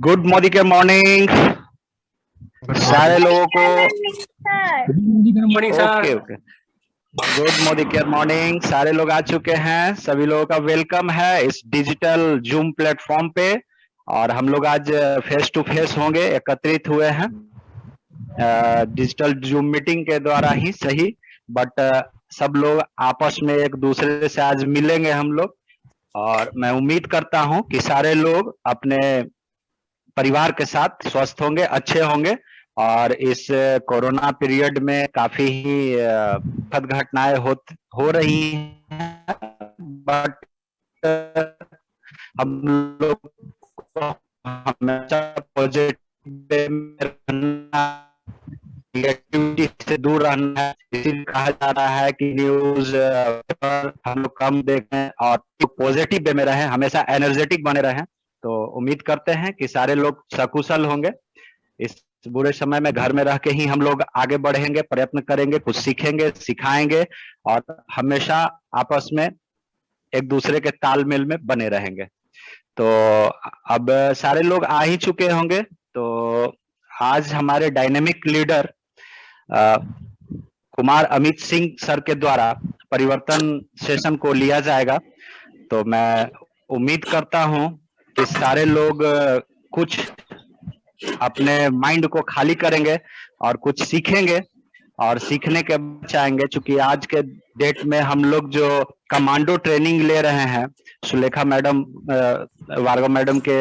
Good मोदी के morning सारे लोगों को। Okay okay, good Modicare morning. सारे लोग आ चुके हैं, सभी लोगों का वेलकम है इस डिजिटल जूम प्लेटफॉर्म पे। और हम लोग आज फेस टू फेस होंगे, एकत्रित हुए हैं डिजिटल जूम मीटिंग के द्वारा ही सही, बट सब लोग आपस में एक दूसरे से आज मिलेंगे हम लोग। और मैं उम्मीद करता हूं कि सारे लोग अपने परिवार के साथ स्वस्थ होंगे, अच्छे होंगे। और इस कोरोना पीरियड में काफी ही दुखद घटनाएं हो रही हैं, बट हम लोग को हमेशा पॉजिटिव में रहना, नेगेटिविटी से दूर रहना है। इसीलिए कहा जा रहा है कि न्यूज पेपर हम लोग कम देखें और पॉजिटिव वे में रहें, हमेशा एनर्जेटिक बने रहें। तो उम्मीद करते हैं कि सारे लोग सकुशल होंगे। इस बुरे समय में घर में रह के ही हम लोग आगे बढ़ेंगे, प्रयत्न करेंगे, कुछ सीखेंगे, सिखाएंगे और हमेशा आपस में एक दूसरे के तालमेल में बने रहेंगे। तो अब सारे लोग आ ही चुके होंगे। तो आज हमारे dynamic leader Kumar Amit Singh sir के द्वारा परिवर्तन सेशन को लिया जाएगा। तो मैं उम्मीद करता हूं कि सारे लोग कुछ अपने माइंड को खाली करेंगे और कुछ सीखेंगे और सीखने के चाहेंगे। चूंकि आज के डेट में हम लोग जो कमांडो ट्रेनिंग ले रहे हैं, सुलेखा मैडम वार्गो मैडम के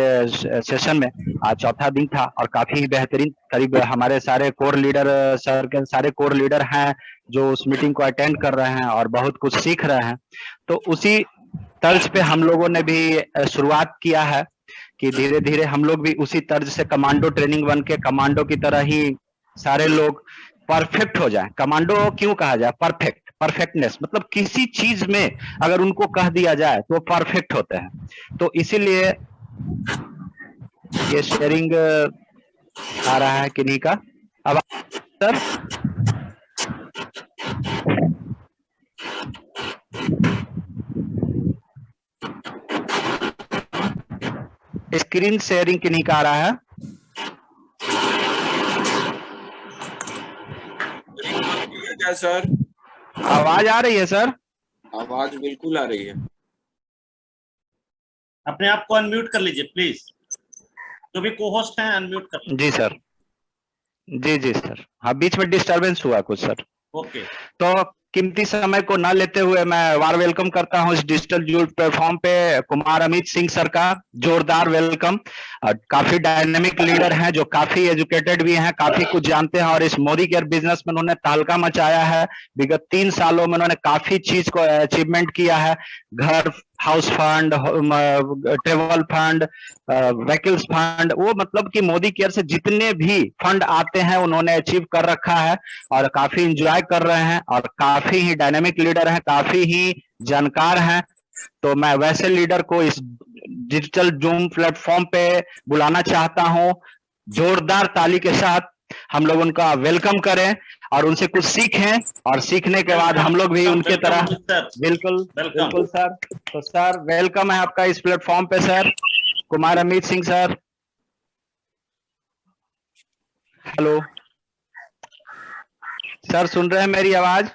सेशन में आज चौथा दिन था और काफी ही बेहतरीन, करीब हमारे सारे कोर लीडर सर के सारे कोर लीडर हैं जो उस मीटिंग को अटेंड कर रहे हैं और बहुत कुछ सीख रहे हैं। तो उसी तर्ज पे हम लोगों ने भी शुरुआत किया है कि धीरे धीरे हम लोग भी उसी तर्ज से कमांडो ट्रेनिंग बन के कमांडो की तरह ही सारे लोग परफेक्ट हो जाए। कमांडो क्यों कहा जाए? परफेक्ट, परफेक्टनेस मतलब किसी चीज में अगर उनको कह दिया जाए तो वो परफेक्ट होते हैं। तो इसीलिए ये शेयरिंग आ रहा है किन्हीं का। अब सर स्क्रीन शेयरिंग किन्हीं का आ रहा है? क्या सर? आवाज आ रही है सर? आवाज बिल्कुल आ रही है। अपने आप को अनम्यूट कर लीजिए प्लीज, जो भी को होस्ट हैं अनम्यूट कर लीजिए। जी सर, जी जी सर। हाँ, बीच में डिस्टरबेंस हुआ कुछ सर। ओके। तो कीमती समय को न लेते हुए मैं वार वेलकम करता हूं इस डिजिटल जूम प्लेटफॉर्म पे कुमार अमित सिंह सर का। जोरदार वेलकम। काफी डायनेमिक लीडर हैं जो काफी एजुकेटेड भी हैं, काफी कुछ जानते हैं और इस मोदी केयर बिजनेस में उन्होंने तहलका मचाया है। विगत 3 सालों में उन्होंने काफी चीज को अचीवमेंट किया है। घर, house fund, travel fund, vehicles fund, वो मतलब कि मोदी केयर से जितने भी फंड आते हैं उन्होंने अचीव कर रखा है और काफी इंजॉय कर रहे हैं और काफी ही डायनेमिक लीडर हैं, काफी ही जानकार हैं। तो मैं वैसे लीडर को इस डिजिटल जूम प्लेटफॉर्म पे बुलाना चाहता हूं। जोरदार ताली के साथ हम लोग उनका वेलकम करें और उनसे कुछ सीखें और सीखने के बाद हम लोग भी उनके तरह। बिल्कुल बिल्कुल सर। तो सर वेलकम है आपका इस प्लेटफॉर्म पे sir, Kumar Amit Singh sir. Hello sir, सुन रहे हैं मेरी आवाज?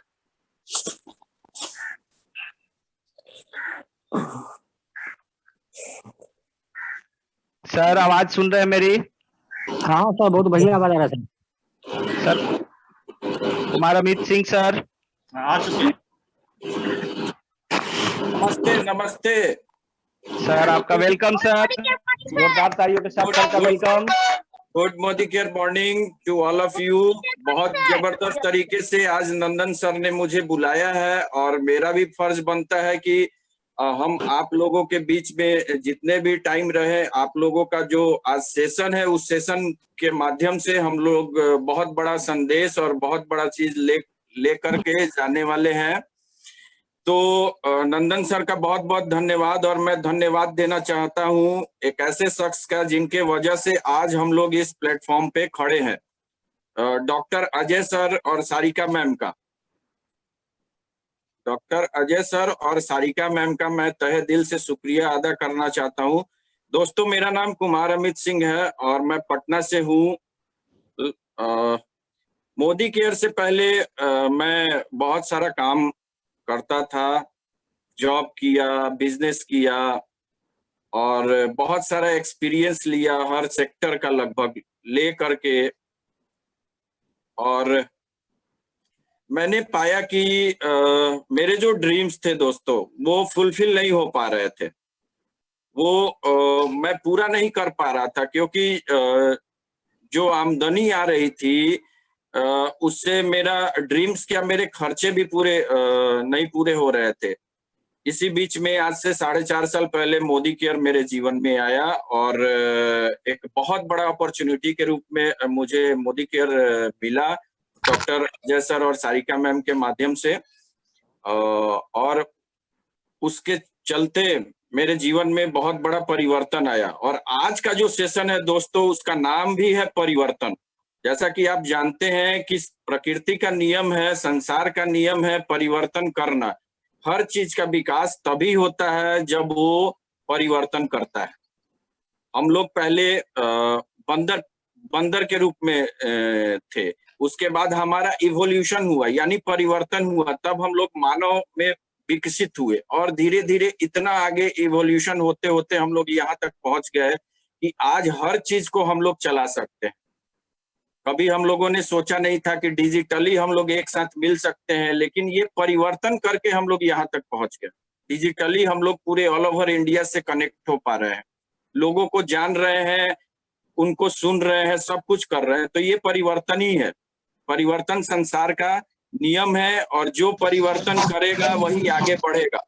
सर आवाज सुन रहे हैं मेरी? हाँ सर, बहुत बढ़िया आवाज आ रहा है सर। कुमार अमित सिंह सर आ चुके। नमस्ते नमस्ते सर, आपका वेलकम सर। जोरदार तालियों के साथ सर का welcome. Good Modicare morning to all of you. बहुत जबरदस्त तरीके से आज नंदन सर ने मुझे बुलाया है और मेरा भी फर्ज बनता है कि हम आप लोगों के बीच में जितने भी टाइम रहे, आप लोगों का जो आज सेशन है उस सेशन के माध्यम से हम लोग बहुत बड़ा संदेश और बहुत बड़ा चीज ले करके जाने वाले हैं। तो नंदन सर का बहुत बहुत धन्यवाद। और मैं धन्यवाद देना चाहता हूं एक ऐसे शख्स का जिनके वजह से आज हम लोग इस प्लेटफॉर्म पे खड़े हैं, डॉक्टर अजय सर और सारिका मैम का। डॉक्टर अजय सर और सारिका मैम का मैं तहे दिल से शुक्रिया अदा करना चाहता हूं दोस्तों, मेरा नाम कुमार अमित सिंह है और मैं पटना से हूँ। मोदी केयर से पहले मैं बहुत सारा काम करता था, जॉब किया, बिजनेस किया और बहुत सारा एक्सपीरियंस लिया हर सेक्टर का लगभग ले करके। और मैंने पाया कि मेरे जो ड्रीम्स थे दोस्तों, वो फुलफिल नहीं हो पा रहे थे। वो मैं पूरा नहीं कर पा रहा था क्योंकि जो आमदनी आ रही थी उससे मेरा ड्रीम्स क्या, मेरे खर्चे भी पूरे नहीं पूरे हो रहे थे। इसी बीच में आज से 4.5 साल पहले मोदी केयर मेरे जीवन में आया और एक बहुत बड़ा अपॉर्चुनिटी के रूप में मुझे मोदी केयर मिला डॉक्टर अजय सर और सारिका मैम के माध्यम से। और उसके चलते मेरे जीवन में बहुत बड़ा परिवर्तन आया। और आज का जो सेशन है दोस्तों, उसका नाम भी है परिवर्तन। जैसा कि आप जानते हैं कि प्रकृति का नियम है, संसार का नियम है परिवर्तन करना। हर चीज का विकास तभी होता है जब वो परिवर्तन करता है। हम लोग पहले बंदर बंदर के रूप में थे, उसके बाद हमारा इवोल्यूशन हुआ यानी परिवर्तन हुआ, तब हम लोग मानव में विकसित हुए और धीरे धीरे इतना आगे इवोल्यूशन होते होते हम लोग यहाँ तक पहुंच गए कि आज हर चीज को हम लोग चला सकते हैं। कभी हम लोगों ने सोचा नहीं था कि डिजिटली हम लोग एक साथ मिल सकते हैं, लेकिन ये परिवर्तन करके हम लोग यहाँ तक पहुंच गए। डिजिटली हम लोग पूरे ऑल ओवर इंडिया से कनेक्ट हो पा रहे हैं, लोगों को जान रहे हैं, उनको सुन रहे हैं, सब कुछ कर रहे हैं। तो ये परिवर्तन ही है। परिवर्तन संसार का नियम है और जो परिवर्तन करेगा वही आगे बढ़ेगा।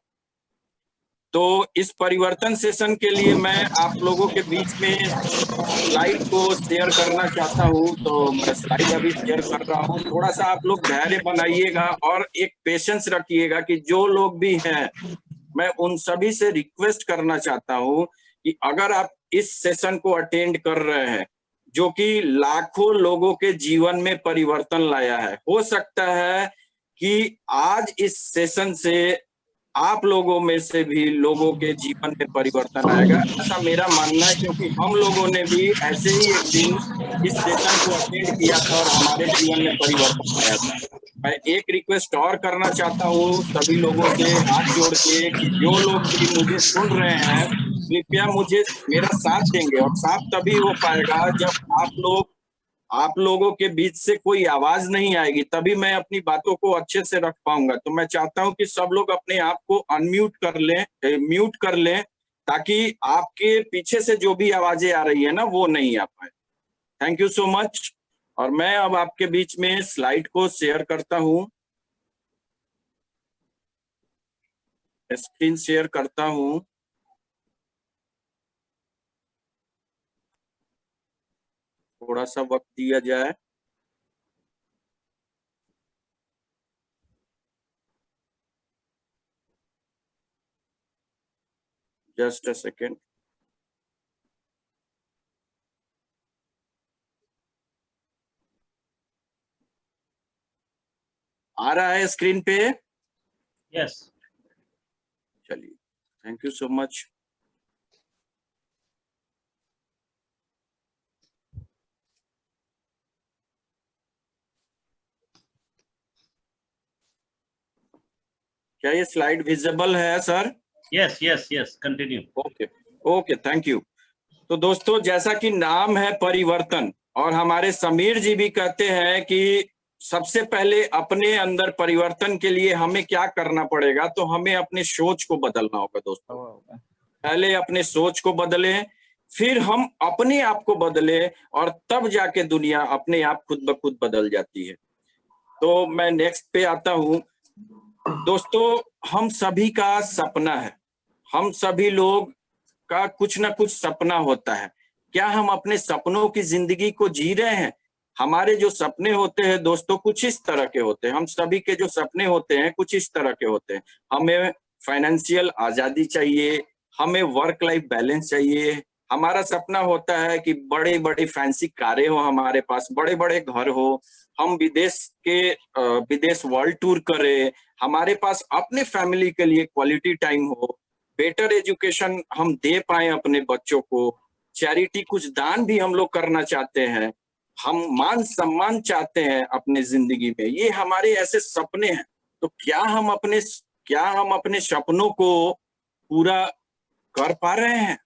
तो इस परिवर्तन सेशन के लिए मैं आप लोगों के बीच में स्लाइड को शेयर करना चाहता हूं। तो मैं स्लाइड अभी शेयर कर रहा हूं। थोड़ा सा आप लोग धैर्य बनाइएगा और एक पेशेंस रखिएगा कि जो लोग भी हैं, मैं उन सभी से रिक्वेस्ट करना चाहता हूं कि अगर आप इस सेशन को अटेंड कर रहे हैं, जो कि लाखों लोगों के जीवन में परिवर्तन लाया है, हो सकता है कि आज इस सेशन से आप लोगों में से भी लोगों के जीवन में परिवर्तन आएगा, ऐसा मेरा मानना है। क्योंकि हम लोगों ने भी ऐसे ही एक दिन इस सेशन को अटेंड किया था और हमारे जीवन में परिवर्तन आया था। मैं एक रिक्वेस्ट और करना चाहता हूँ सभी लोगों से हाथ जोड़ के कि जो लोग भी मुझे सुन रहे हैं, कृपया मुझे मेरा साथ देंगे। और साथ तभी हो पाएगा जब आप लोगों के बीच से कोई आवाज नहीं आएगी, तभी मैं अपनी बातों को अच्छे से रख पाऊंगा। तो मैं चाहता हूं कि सब लोग अपने आप को अनम्यूट कर लें, म्यूट कर लें, ताकि आपके पीछे से जो भी आवाजें आ रही है ना, वो नहीं आ पाए। Thank you so much. और मैं अब आपके बीच में स्लाइड को शेयर करता हूं, स्क्रीन शेयर करता हूं। थोड़ा सा वक्त दिया जाए। Just a second. आ रहा है स्क्रीन पे? Yes. चलिए, थैंक यू सो मच। क्या ये स्लाइड विजिबल है sir? Yes, yes, yes. Continue. Okay okay, thank you. तो दोस्तों, जैसा कि नाम है परिवर्तन, और हमारे समीर जी भी कहते हैं कि सबसे पहले अपने अंदर परिवर्तन के लिए हमें क्या करना पड़ेगा, तो हमें अपने सोच को बदलना होगा दोस्तों। पहले अपने सोच को बदलें, फिर हम अपने आप को बदलें, और तब जाके दुनिया अपने आप खुद ब खुद बदल जाती है। तो मैं नेक्स्ट पे आता हूं। दोस्तों, हम सभी का सपना है, हम सभी लोग का कुछ ना कुछ सपना होता है। क्या हम अपने सपनों की जिंदगी को जी रहे हैं? हमारे जो सपने होते हैं दोस्तों, कुछ इस तरह के होते हैं। हम सभी के जो सपने होते हैं कुछ इस तरह के होते हैं। हमें फाइनेंशियल आजादी चाहिए, हमें वर्क लाइफ बैलेंस चाहिए। हमारा सपना होता है कि बड़े बड़े फैंसी कारें हो हमारे पास, बड़े बड़े घर हो, हम विदेश वर्ल्ड टूर करें, हमारे पास अपने फैमिली के लिए क्वालिटी टाइम हो। बेटर एजुकेशन हम दे पाए अपने बच्चों को, चैरिटी कुछ दान भी हम लोग करना चाहते हैं, हम मान सम्मान चाहते हैं अपने जिंदगी में, ये हमारे ऐसे सपने हैं। तो क्या हम अपने सपनों को पूरा कर पा रहे हैं?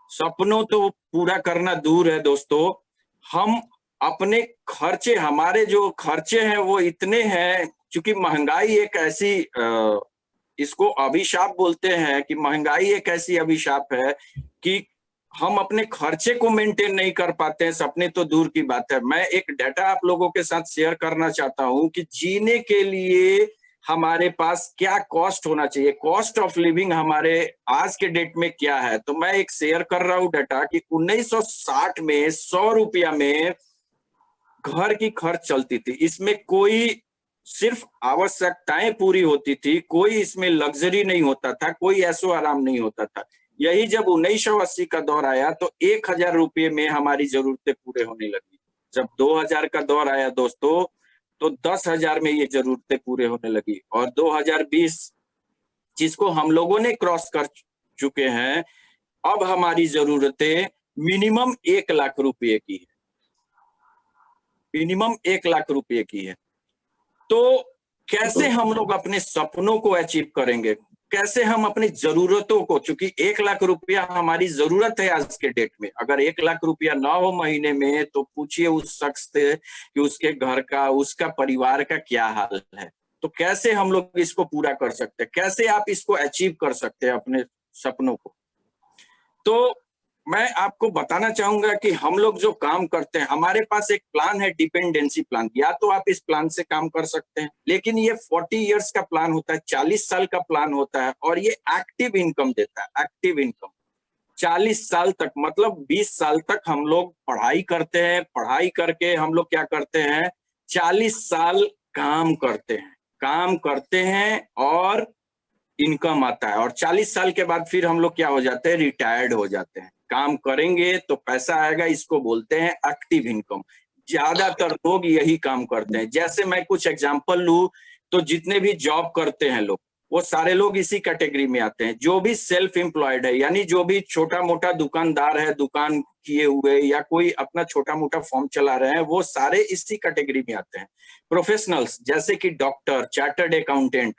सपनों तो पूरा करना दूर है दोस्तों, हम अपने खर्चे, हमारे जो खर्चे हैं वो इतने हैं, क्योंकि महंगाई एक ऐसी इसको अभिशाप बोलते हैं कि महंगाई एक ऐसी अभिशाप है कि हम अपने खर्चे को मेंटेन नहीं कर पाते हैं, सपने तो दूर की बात है। मैं एक डाटा आप लोगों के साथ शेयर करना चाहता हूं कि जीने के लिए हमारे पास क्या कॉस्ट होना चाहिए, कॉस्ट ऑफ लिविंग हमारे आज के डेट में क्या है। तो मैं एक शेयर कर रहा हूं डाटा कि 1960 में 100 रुपया में घर की खर्च चलती थी, इसमें कोई सिर्फ आवश्यकताएं पूरी होती थी, कोई इसमें लग्जरी नहीं होता था, कोई ऐशो आराम नहीं होता था। यही जब 1980 का दौर आया तो 1000 रुपये में हमारी जरूरतें पूरे होने लगी। जब 2000 का दौर आया दोस्तों तो 10,000 में ये जरूरतें पूरे होने लगी, और 2020 जिसको हम लोगों ने क्रॉस कर चुके हैं, अब हमारी जरूरतें मिनिमम 1 लाख रुपये की है, मिनिमम 1 लाख रुपये की है। तो कैसे हम लोग अपने सपनों को अचीव करेंगे, कैसे हम अपनी जरूरतों को, चूंकि 1 लाख रुपया हमारी जरूरत है आज के डेट में, अगर 1 लाख रुपया ना हो महीने में तो पूछिए उस शख्स से कि उसके घर का, उसका परिवार का क्या हाल है। तो कैसे हम लोग इसको पूरा कर सकते हैं, कैसे आप इसको अचीव कर सकते हैं अपने सपनों को। तो मैं आपको बताना चाहूंगा कि हम लोग जो काम करते हैं, हमारे पास एक प्लान है डिपेंडेंसी प्लान, या तो आप इस प्लान से काम कर सकते हैं, लेकिन ये 40 इयर्स का प्लान होता है, 40 साल का प्लान होता है, और ये एक्टिव इनकम देता है, एक्टिव इनकम 40 साल तक, मतलब 20 साल तक हम लोग पढ़ाई करते हैं, पढ़ाई करके हम लोग क्या करते हैं, 40 साल काम करते हैं और इनकम आता है, और 40 साल के बाद फिर हम लोग क्या हो जाते हैं, रिटायर्ड हो जाते हैं। काम करेंगे तो पैसा आएगा, इसको बोलते हैं एक्टिव इनकम। ज्यादातर लोग यही काम करते हैं। जैसे मैं कुछ एग्जांपल लूं तो जितने भी जॉब करते हैं लोग, वो सारे लोग इसी कैटेगरी में आते हैं। जो भी सेल्फ एम्प्लॉयड है, यानी जो भी छोटा मोटा दुकानदार है, दुकान किए हुए, या कोई अपना छोटा मोटा फॉर्म चला रहे हैं, वो सारे इसी कैटेगरी में आते हैं। प्रोफेशनल्स जैसे कि डॉक्टर, चार्टर्ड अकाउंटेंट,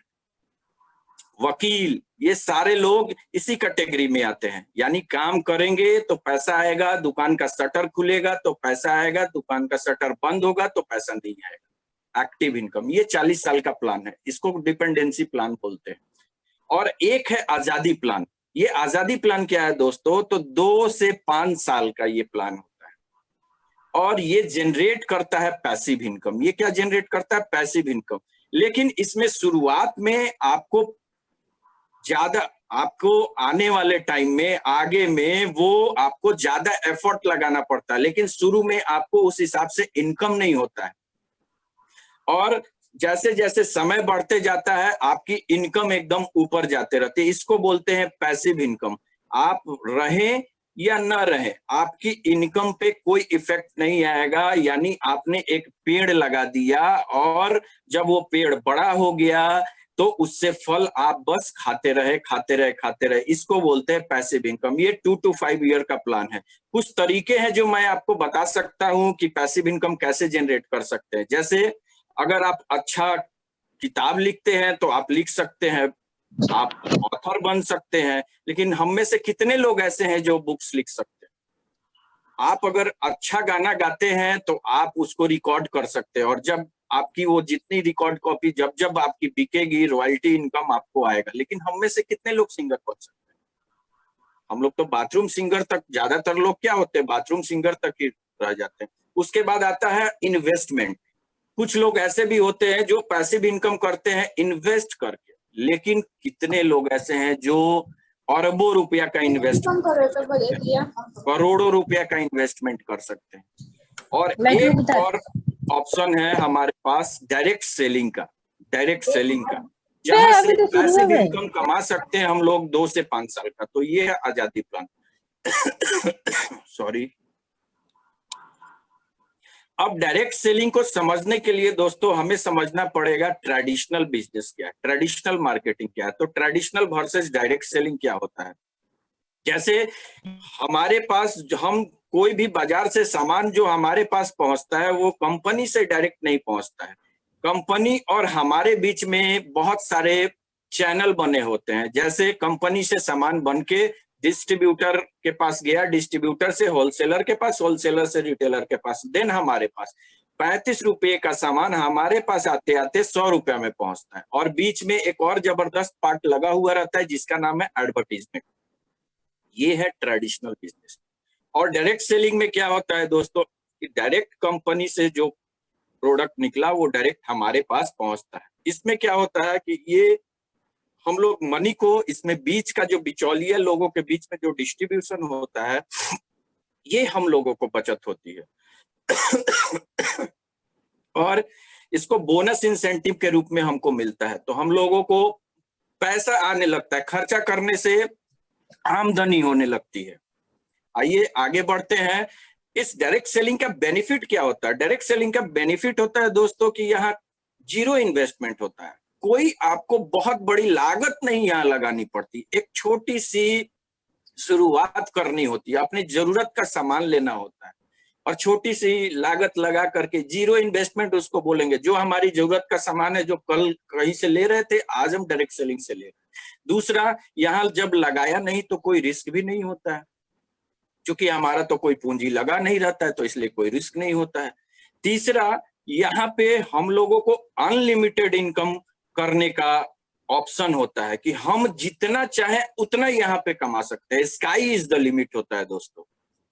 वकील, ये सारे लोग इसी कैटेगरी में आते हैं। यानी काम करेंगे तो पैसा आएगा, दुकान का शटर खुलेगा तो पैसा आएगा, दुकान का शटर बंद होगा तो पैसा नहीं आएगा। एक्टिव इनकम, ये 40 साल का प्लान है, इसको डिपेंडेंसी प्लान बोलते हैं। और एक है आजादी प्लान। ये आजादी प्लान क्या है दोस्तों, तो 2 से 5 साल का ये प्लान होता है, और ये जनरेट करता है पैसिव इनकम। ये क्या जनरेट करता है, पैसिव इनकम। लेकिन इसमें शुरुआत में आपको आने वाले टाइम में, आगे में, वो आपको ज्यादा एफर्ट लगाना पड़ता है, लेकिन शुरू में आपको उस हिसाब से इनकम नहीं होता है। और जैसे जैसे समय बढ़ते जाता है आपकी इनकम एकदम ऊपर जाते रहती है, इसको बोलते हैं पैसिव इनकम। आप रहें या न रहें, आपकी इनकम पे कोई इफेक्ट नहीं आएगा। यानी आपने एक पेड़ लगा दिया, और जब वो पेड़ बड़ा हो गया तो उससे फल आप बस खाते रहे। इसको बोलते हैं पैसिव इनकम। ये 2 to 5 ईयर का प्लान है। कुछ तरीके हैं जो मैं आपको बता सकता हूं कि पैसिव इनकम कैसे जनरेट कर सकते हैं। जैसे अगर आप अच्छा किताब लिखते हैं तो आप लिख सकते हैं, आप ऑथर बन सकते हैं। लेकिन हम में से कितने लोग ऐसे हैं जो बुक्स लिख सकते हैं? आप अगर अच्छा गाना गाते हैं तो आप उसको रिकॉर्ड कर सकते हैं, और जब आपकी वो जितनी रिकॉर्ड कॉपी जब आपकी बिकेगी, रॉयल्टी इनकम आपको आएगा। लेकिन हम में से कितने लोग सिंगर बन सकते हैं? हम लोग तो बाथरूम सिंगर तक, ज्यादातर लोग क्या होते हैं, बाथरूम सिंगर तक ही रह जाते हैं। उसके बाद आता है इन्वेस्टमेंट। कुछ लोग ऐसे भी होते हैं जो पैसिव इनकम करते हैं इन्वेस्ट करके, लेकिन कितने लोग ऐसे हैं जो अरबों रुपया का इन्वेस्टमेंट, करोड़ों रुपया का इन्वेस्टमेंट कर सकते हैं। और एक और ऑप्शन है हमारे पास डायरेक्ट सेलिंग का, जहां से पैसिव इनकम कमा सकते हैं हम लोग 2 से 5 साल का। तो ये है आजादी प्लान। सॉरी। अब डायरेक्ट सेलिंग को समझने के लिए दोस्तों हमें समझना पड़ेगा ट्रेडिशनल बिजनेस क्या है, ट्रेडिशनल मार्केटिंग क्या है। तो ट्रेडिशनल वर्सेस डायरेक्ट सेलिंग क्या होता है। जैसे हमारे पास हम कोई भी बाजार से सामान जो हमारे पास पहुंचता है वो कंपनी से डायरेक्ट नहीं पहुंचता है। कंपनी और हमारे बीच में बहुत सारे चैनल बने होते हैं। जैसे कंपनी से सामान बन के डिस्ट्रीब्यूटर के पास गया, डिस्ट्रीब्यूटर से होलसेलर के पास, होलसेलर से रिटेलर के पास, देन हमारे पास 35 रुपए का सामान हमारे पास आते आते 100 रुपया में पहुंचता है। और बीच में एक और जबरदस्त पार्ट लगा हुआ रहता है जिसका नाम है एडवर्टीजमेंट। ये है ट्रेडिशनल बिजनेस। और डायरेक्ट सेलिंग में क्या होता है दोस्तों कि डायरेक्ट कंपनी से जो प्रोडक्ट निकला वो डायरेक्ट हमारे पास पहुंचता है। इसमें क्या होता है कि ये हम लोग मनी को, इसमें बीच का जो बिचौलिया लोगों के बीच में जो डिस्ट्रीब्यूशन होता है ये हम लोगों को बचत होती है और इसको बोनस इंसेंटिव के रूप में हमको मिलता है। तो हम लोगों को पैसा आने लगता है, खर्चा करने से आमदनी होने लगती है। आइए आगे बढ़ते हैं। इस डायरेक्ट सेलिंग का बेनिफिट क्या होता है। डायरेक्ट सेलिंग का बेनिफिट होता है दोस्तों कि यहाँ जीरो इन्वेस्टमेंट होता है। कोई आपको बहुत बड़ी लागत नहीं यहाँ लगानी पड़ती। एक छोटी सी शुरुआत करनी होती है, अपनी जरूरत का सामान लेना होता है और छोटी सी लागत लगा करके जीरो इन्वेस्टमेंट उसको बोलेंगे। जो हमारी जरूरत का सामान है, जो कल कहीं से ले रहे थे, आज हम डायरेक्ट सेलिंग से ले रहे हैं। दूसरा, यहाँ जब लगाया नहीं तो कोई रिस्क भी नहीं होता है, क्योंकि हमारा तो कोई पूंजी लगा नहीं रहता है, तो इसलिए कोई रिस्क नहीं होता है। तीसरा, यहाँ पे हम लोगों को अनलिमिटेड इनकम करने का ऑप्शन होता है कि हम जितना चाहे उतना यहाँ पे कमा सकते हैं। स्काई इज द लिमिट होता है दोस्तों।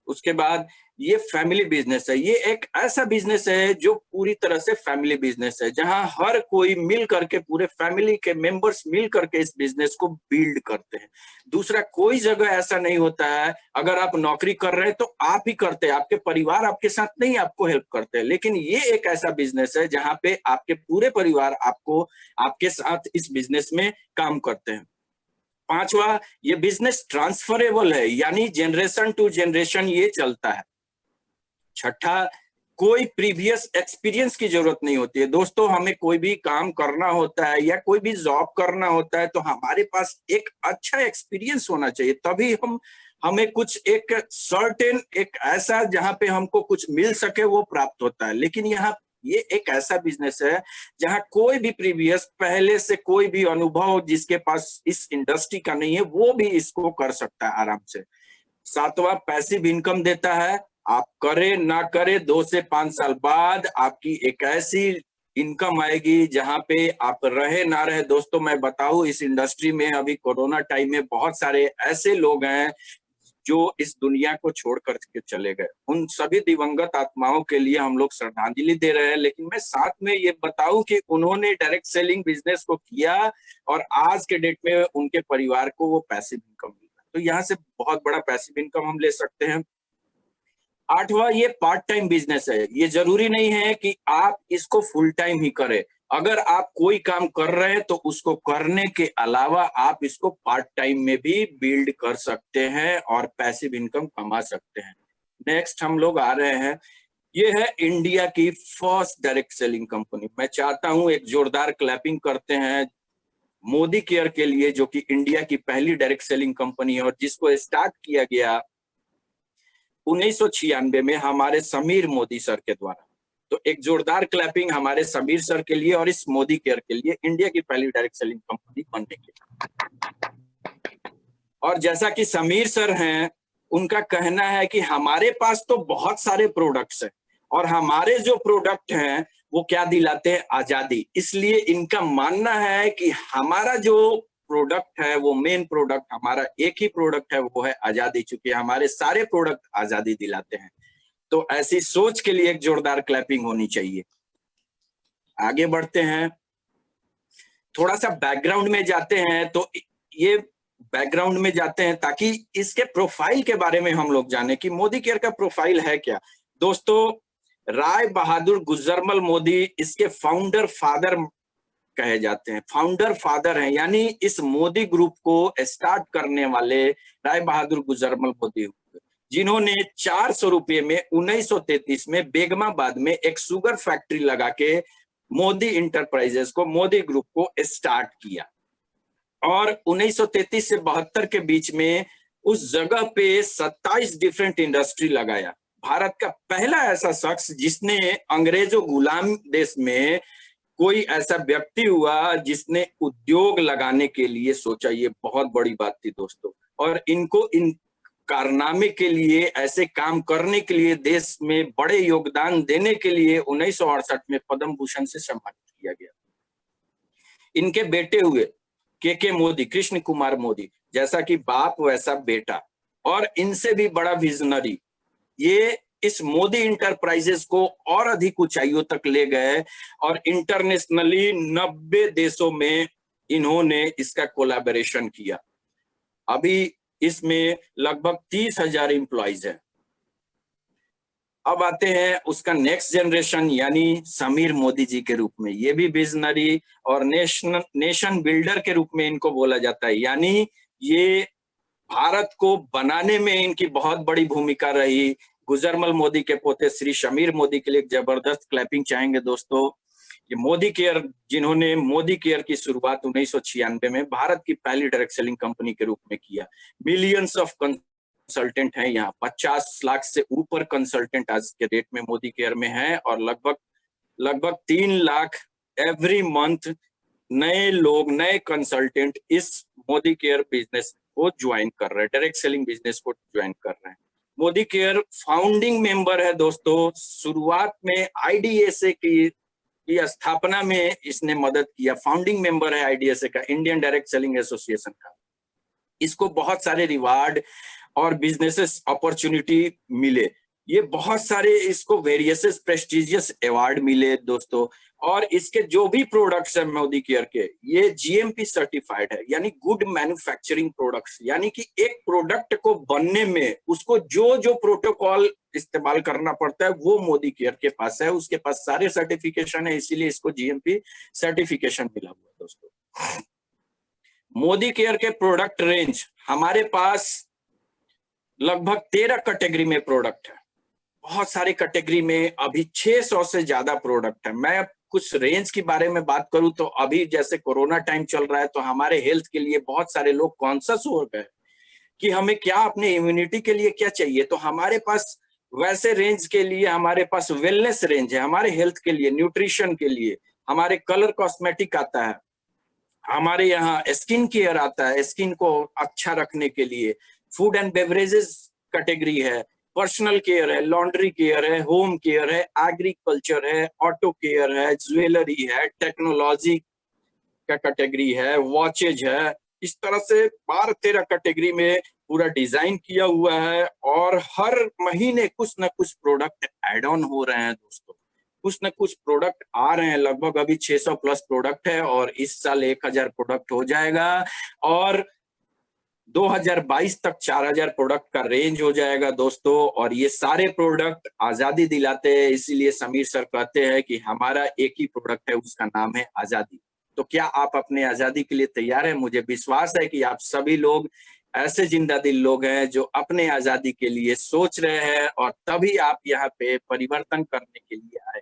उसके बाद ये फैमिली बिजनेस है। ये एक ऐसा बिजनेस है जो पूरी तरह से फैमिली बिजनेस है, जहां हर कोई मिल करके, पूरे फैमिली के मेंबर्स मिल करके इस बिजनेस को बिल्ड करते हैं। दूसरा, कोई जगह ऐसा नहीं होता है अगर आप नौकरी कर रहे हैं तो आप ही करते हैं, आपके परिवार आपके साथ नहीं आपको हेल्प करते हैं। लेकिन ये एक ऐसा बिजनेस है जहां पे आपके पूरे परिवार आपको, आपके साथ इस बिजनेस में काम करते हैं। पांचवा, ये बिजनेस ट्रांसफरेबल है, यानी जनरेशन टू जनरेशन ये चलता है। छठा, कोई प्रीवियस एक्सपीरियंस की जरूरत नहीं होती है दोस्तों। हमें कोई भी काम करना होता है या कोई भी जॉब करना होता है तो हमारे पास एक अच्छा एक्सपीरियंस होना चाहिए, तभी हमें कुछ एक सर्टेन, एक ऐसा जहां पे हमको कुछ मिल सके वो प्राप्त होता है। लेकिन यहाँ ये एक ऐसा बिजनेस है जहां कोई भी प्रीवियस, पहले से कोई भी अनुभव जिसके पास इस इंडस्ट्री का नहीं है वो भी इसको कर सकता है आराम से। सातवां, पैसिव इनकम देता है। आप करे ना करे 2 से 5 साल बाद आपकी एक ऐसी इनकम आएगी जहां पे आप रहे ना रहे। दोस्तों मैं बताऊं, इस इंडस्ट्री में अभी कोरोना टाइम में बहुत सारे ऐसे लोग हैं जो इस दुनिया को छोड़ करके चले गए। उन सभी दिवंगत आत्माओं के लिए हम लोग श्रद्धांजलि दे रहे हैं। लेकिन मैं साथ में ये बताऊं कि उन्होंने डायरेक्ट सेलिंग बिजनेस को किया और आज के डेट में उनके परिवार को वो पैसिव इनकम मिल रहा है। तो यहाँ से बहुत बड़ा पैसिव इनकम हम ले सकते हैं। आठवां, ये पार्ट टाइम बिजनेस है। ये जरूरी नहीं है कि आप इसको फुल टाइम ही करें। अगर आप कोई काम कर रहे हैं तो उसको करने के अलावा आप इसको पार्ट टाइम में भी बिल्ड कर सकते हैं और पैसिव इनकम कमा सकते हैं। नेक्स्ट हम लोग आ रहे हैं, ये है इंडिया की फर्स्ट डायरेक्ट सेलिंग कंपनी। मैं चाहता हूं एक जोरदार क्लैपिंग करते हैं मोदी केयर के लिए, जो कि इंडिया की पहली डायरेक्ट सेलिंग कंपनी है और जिसको स्टार्ट किया गया 1996 में हमारे समीर मोदी सर के द्वारा। तो एक जोरदार क्लैपिंग हमारे समीर सर के लिए और इस मोदी केयर के लिए, इंडिया की पहली डायरेक्ट सेलिंग कंपनी बनने के लिए। और जैसा कि समीर सर हैं, उनका कहना है कि हमारे पास तो बहुत सारे प्रोडक्ट्स हैं और हमारे जो प्रोडक्ट हैं वो क्या दिलाते हैं, आजादी। इसलिए इनका मानना है कि हमारा जो प्रोडक्ट है, वो मेन प्रोडक्ट, हमारा एक ही प्रोडक्ट है, वो है आजादी। चूंकि हमारे सारे प्रोडक्ट आजादी दिलाते हैं। तो ऐसी सोच के लिए एक जोरदार क्लैपिंग होनी चाहिए। आगे बढ़ते हैं, थोड़ा सा बैकग्राउंड में जाते हैं। तो ये बैकग्राउंड में जाते हैं ताकि इसके प्रोफाइल के बारे में हम लोग जाने कि मोदी केयर का प्रोफाइल है क्या। दोस्तों, राय बहादुर गुजरमल मोदी इसके फाउंडर फादर कहे जाते हैं, फाउंडर फादर हैं, यानी इस मोदी ग्रुप को स्टार्ट करने वाले राय बहादुर गुजरमल मोदी। जिन्होंने 400 रुपये में 1933 में बेगमाबाद में एक शुगर फैक्ट्री लगा के मोदी इंटरप्राइजेस को, मोदी ग्रुप को स्टार्ट किया। और 1933 से 72 के बीच में उस जगह पे 27 डिफरेंट इंडस्ट्री लगाया। भारत का पहला ऐसा शख्स जिसने अंग्रेजों गुलाम देश में कोई ऐसा व्यक्ति हुआ जिसने उद्योग लगाने के लिए सोचा। ये बहुत बड़ी बात थी दोस्तों। और इनको इन कारनामे के लिए, ऐसे काम करने के लिए, देश में बड़े योगदान देने के लिए 1968 में पद्म भूषण से सम्मानित किया गया। इनके बेटे हुए के मोदी, कृष्ण कुमार मोदी, जैसा कि बाप वैसा बेटा, और इनसे भी बड़ा विजनरी। ये इस मोदी इंटरप्राइजेस को और अधिक ऊंचाइयों तक ले गए और इंटरनेशनली 90 देशों में इन्होंने इसका कोलैबोरेशन किया। अभी इसमें लगभग 30,000 एम्प्लॉइज हैं। अब आते हैं उसका नेक्स्ट जनरेशन, यानी समीर मोदी जी के रूप में। ये भी विजनरी और नेशन बिल्डर के रूप में इनको बोला जाता है। यानी ये भारत को बनाने में इनकी बहुत बड़ी भूमिका रही। गुजरमल मोदी के पोते श्री समीर मोदी के लिए जबरदस्त क्लैपिंग चाहेंगे दोस्तों। ये मोदी केयर, जिन्होंने मोदी केयर की शुरुआत 1996 में भारत की पहली डायरेक्ट सेलिंग कंपनी के रूप में किया। मिलियंस ऑफ कंसल्टेंट हैं यहाँ, 50 लाख से ऊपर कंसल्टेंट आज के डेट में मोदी केयर में हैं, और लगभग 3 लाख एवरी मंथ नए लोग, नए कंसल्टेंट इस मोदी केयर बिजनेस को ज्वाइन कर रहे हैं, डायरेक्ट सेलिंग बिजनेस को ज्वाइन कर रहे हैं। मोदी केयर फाउंडिंग मेंबर है दोस्तों। शुरुआत में आईडीएसए की स्थापना में इसने मदद किया। फाउंडिंग मेंबर है आईडीएसए का, इंडियन डायरेक्ट सेलिंग एसोसिएशन का। इसको बहुत सारे रिवार्ड और बिजनेसेस अपॉर्चुनिटी मिले। ये बहुत सारे इसको वेरियस प्रेस्टिजियस अवार्ड मिले दोस्तों। और इसके जो भी प्रोडक्ट्स है मोदी केयर के, ये जीएमपी सर्टिफाइड है, यानी गुड मैन्युफैक्चरिंग प्रोडक्ट्स। यानी कि एक प्रोडक्ट को बनने में उसको जो जो प्रोटोकॉल इस्तेमाल करना पड़ता है वो मोदी केयर के पास है। उसके पास सारे सर्टिफिकेशन है, इसीलिए इसको जीएमपी सर्टिफिकेशन मिला हुआ है दोस्तों। मोदी केयर के प्रोडक्ट रेंज, हमारे पास लगभग 13 कैटेगरी में प्रोडक्ट है। बहुत सारी कैटेगरी में अभी 600 से ज्यादा प्रोडक्ट है। मैं कुछ रेंज के बारे में बात करूं तो अभी जैसे कोरोना टाइम चल रहा है तो हमारे हेल्थ के लिए बहुत सारे लोग कॉन्शियस हो गए कि हमें क्या, अपने इम्यूनिटी के लिए क्या चाहिए। तो हमारे पास वैसे रेंज के लिए हमारे पास वेलनेस रेंज है, हमारे हेल्थ के लिए, न्यूट्रिशन के लिए। हमारे कलर कॉस्मेटिक आता है, हमारे यहाँ स्किन केयर आता है, स्किन को अच्छा रखने के लिए। फूड एंड बेवरेजेस कैटेगरी है, पर्सनल केयर है, लॉन्ड्री केयर है, होम केयर है, एग्रीकल्चर है, ऑटो केयर है, ज्वेलरी है, टेक्नोलॉजी का कैटेगरी है, वॉचेज है। इस तरह से 12-13 कैटेगरी में पूरा डिजाइन किया हुआ है। और हर महीने कुछ न कुछ प्रोडक्ट एड ऑन हो रहे हैं दोस्तों, कुछ न कुछ प्रोडक्ट आ रहे हैं। लगभग अभी 600 प्लस प्रोडक्ट है और इस साल 1000 प्रोडक्ट हो जाएगा और 2022 तक 4000 प्रोडक्ट का रेंज हो जाएगा दोस्तों। और ये सारे प्रोडक्ट आजादी दिलाते हैं, इसीलिए समीर सर कहते हैं कि हमारा एक ही प्रोडक्ट है, उसका नाम है आजादी। तो क्या आप अपने आजादी के लिए तैयार हैं? मुझे विश्वास है कि आप सभी लोग ऐसे जिंदा दिल लोग हैं जो अपने आजादी के लिए सोच रहे हैं और तभी आप यहाँ पे परिवर्तन करने के लिए आए।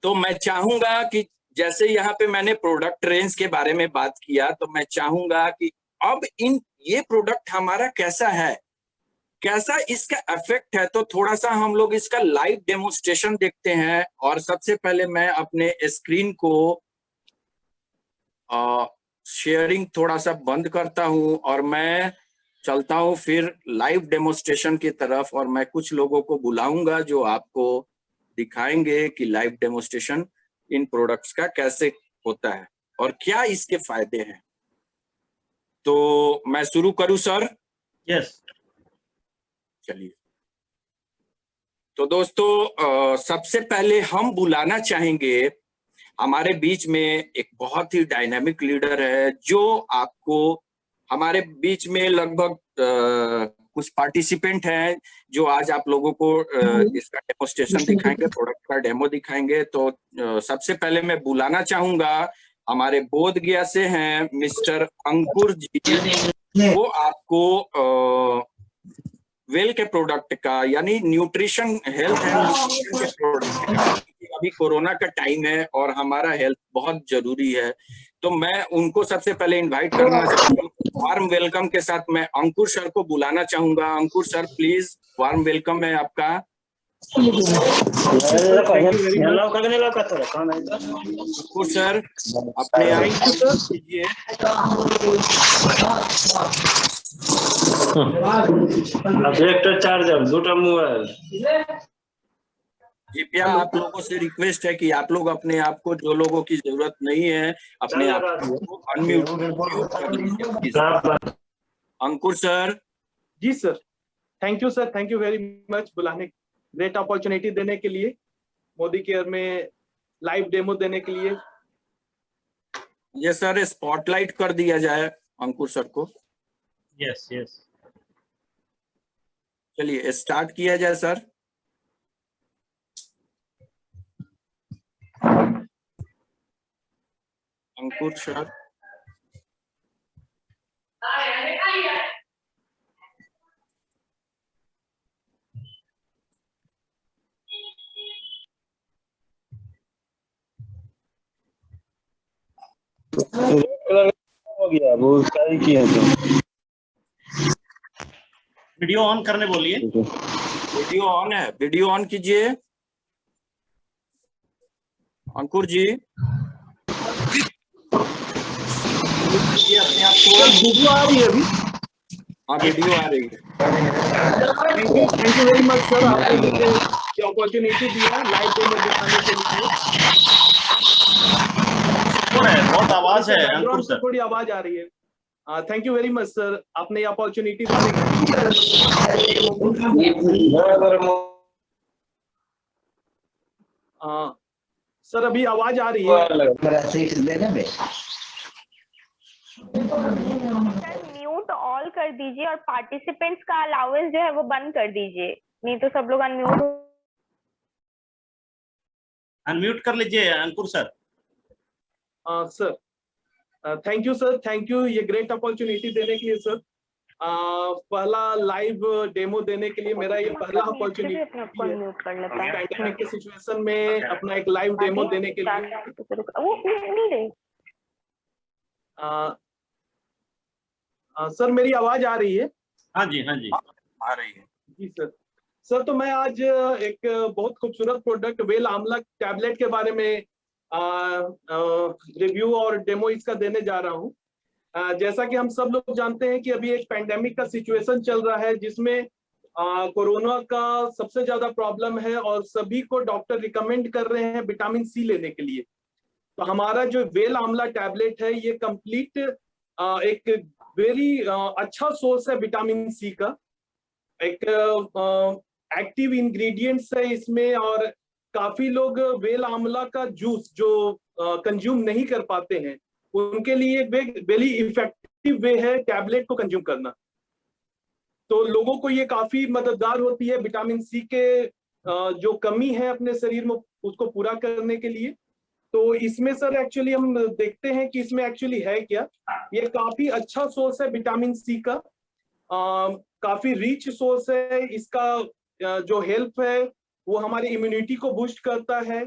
तो मैं चाहूंगा कि जैसे यहाँ पे मैंने प्रोडक्ट रेंज के बारे में बात किया, तो मैं चाहूंगा कि अब ये प्रोडक्ट हमारा कैसा है, कैसा इसका इफेक्ट है, तो थोड़ा सा हम लोग इसका लाइव डेमोन्स्ट्रेशन देखते हैं। और सबसे पहले मैं अपने स्क्रीन को शेयरिंग थोड़ा सा बंद करता हूं और मैं चलता हूं फिर लाइव डेमोन्स्ट्रेशन की तरफ। और मैं कुछ लोगों को बुलाऊंगा जो आपको दिखाएंगे कि लाइव डेमोन्स्ट्रेशन इन प्रोडक्ट्स का कैसे होता है और क्या इसके फायदे हैं। तो मैं शुरू करूं सर? यस। चलिए। तो दोस्तों सबसे पहले हम बुलाना चाहेंगे, हमारे बीच में एक बहुत ही डायनामिक लीडर है जो आपको हमारे बीच में लगभग कुछ पार्टिसिपेंट हैं जो आज आप लोगों को इसका डेमोन्स्ट्रेशन दिखाएंगे, प्रोडक्ट का डेमो दिखाएंगे। तो सबसे पहले मैं बुलाना चाहूंगा, हमारे बोध गया से हैं मिस्टर अंकुर जी, वो आपको वेल के प्रोडक्ट का, यानी न्यूट्रिशन, हेल्थ एंड न्यूट्रिशन के प्रोडक्ट का। अभी कोरोना का टाइम है और हमारा हेल्थ बहुत जरूरी है, तो मैं उनको सबसे पहले इनवाइट करना चाहूंगा। वार्म वेलकम के साथ मैं अंकुर सर को बुलाना चाहूंगा। अंकुर सर प्लीज, वार्म वेलकम है आपका। अंकुर सर अपने आप कीजिए। चार्जर दूटा मोबाइल। कृपया आप लोगों से रिक्वेस्ट है कि आप लोग अपने आप को, जो लोगों की जरूरत नहीं है, अपने आप को अनम्यूट कर लीजिए प्लीज। अंकुर सर। जी sir, thank you sir, thank you very much बुलाने, ग्रेट अपॉर्चुनिटी देने के लिए, मोदी केयर में लाइव डेमो देने के लिए। ये सर स्पॉटलाइट कर दिया जाए अंकुर सर को। Yes yes. चलिए स्टार्ट किया जाए सर। अंकुर सर। हो गया वो सही किया तो। वीडियो ऑन करने बोलिए। वीडियो ऑन है, वीडियो ऑन कीजिए अंकुर जी। अपने आप को। वीडियो आ रही है अभी? हाँ वीडियो आ रही है। Thank you very much sir, आपने मुझे ये अपॉर्चुनिटी दिया लाइव डेमो दिखाने के लिए। बहुत आवाज है अंकुर बैकग्राउंड से सर। थोड़ी आवाज आ रही है। Thank you very much sir, आपने ये अपॉर्चुनिटी देने सर अभी आवाज आ रही है? म्यूट ऑल कर दीजिए और पार्टिसिपेंट्स का अलाउंस जो है वो बंद कर दीजिए, नहीं तो सब लोग अनम्यूट। अनम्यूट कर लीजिए Ankur sir. Sir thank you sir, thank you ये ग्रेट अपॉर्चुनिटी देने के लिए सर। पहला लाइव डेमो देने के लिए मेरा ये पहला अपॉर्चुनिटी है पैंडेमिक के सिचुएशन में अपना एक लाइव डेमो देने के लिए। सर मेरी आवाज आ रही है? हाँ जी हाँ जी आ रही है जी सर। सर तो मैं आज एक बहुत खूबसूरत प्रोडक्ट वेल आंवला टैबलेट के बारे में रिव्यू और डेमो इसका देने जा रहा हूँ। जैसा कि हम सब लोग जानते हैं कि अभी एक पैंडेमिक का सिचुएशन चल रहा है जिसमें कोरोना का सबसे ज्यादा प्रॉब्लम है और सभी को डॉक्टर रिकमेंड कर रहे हैं विटामिन सी लेने के लिए। तो हमारा जो वेल आंवला टैबलेट है ये कंप्लीट एक वेरी अच्छा सोर्स है विटामिन सी का। एक एक्टिव इंग्रेडिएंट्स है इसमें और काफी लोग वेल आंवला का जूस जो कंज्यूम नहीं कर पाते हैं उनके लिए एक वेरी इफेक्टिव वे है टैबलेट को कंज्यूम करना। तो लोगों को ये काफी मददगार होती है विटामिन सी के जो कमी है अपने शरीर में उसको पूरा करने के लिए। तो इसमें सर एक्चुअली हम देखते हैं कि इसमें एक्चुअली है क्या। ये काफी अच्छा सोर्स है विटामिन सी का, काफी रिच सोर्स है इसका। जो हेल्प है वो हमारी इम्यूनिटी को बूस्ट करता है।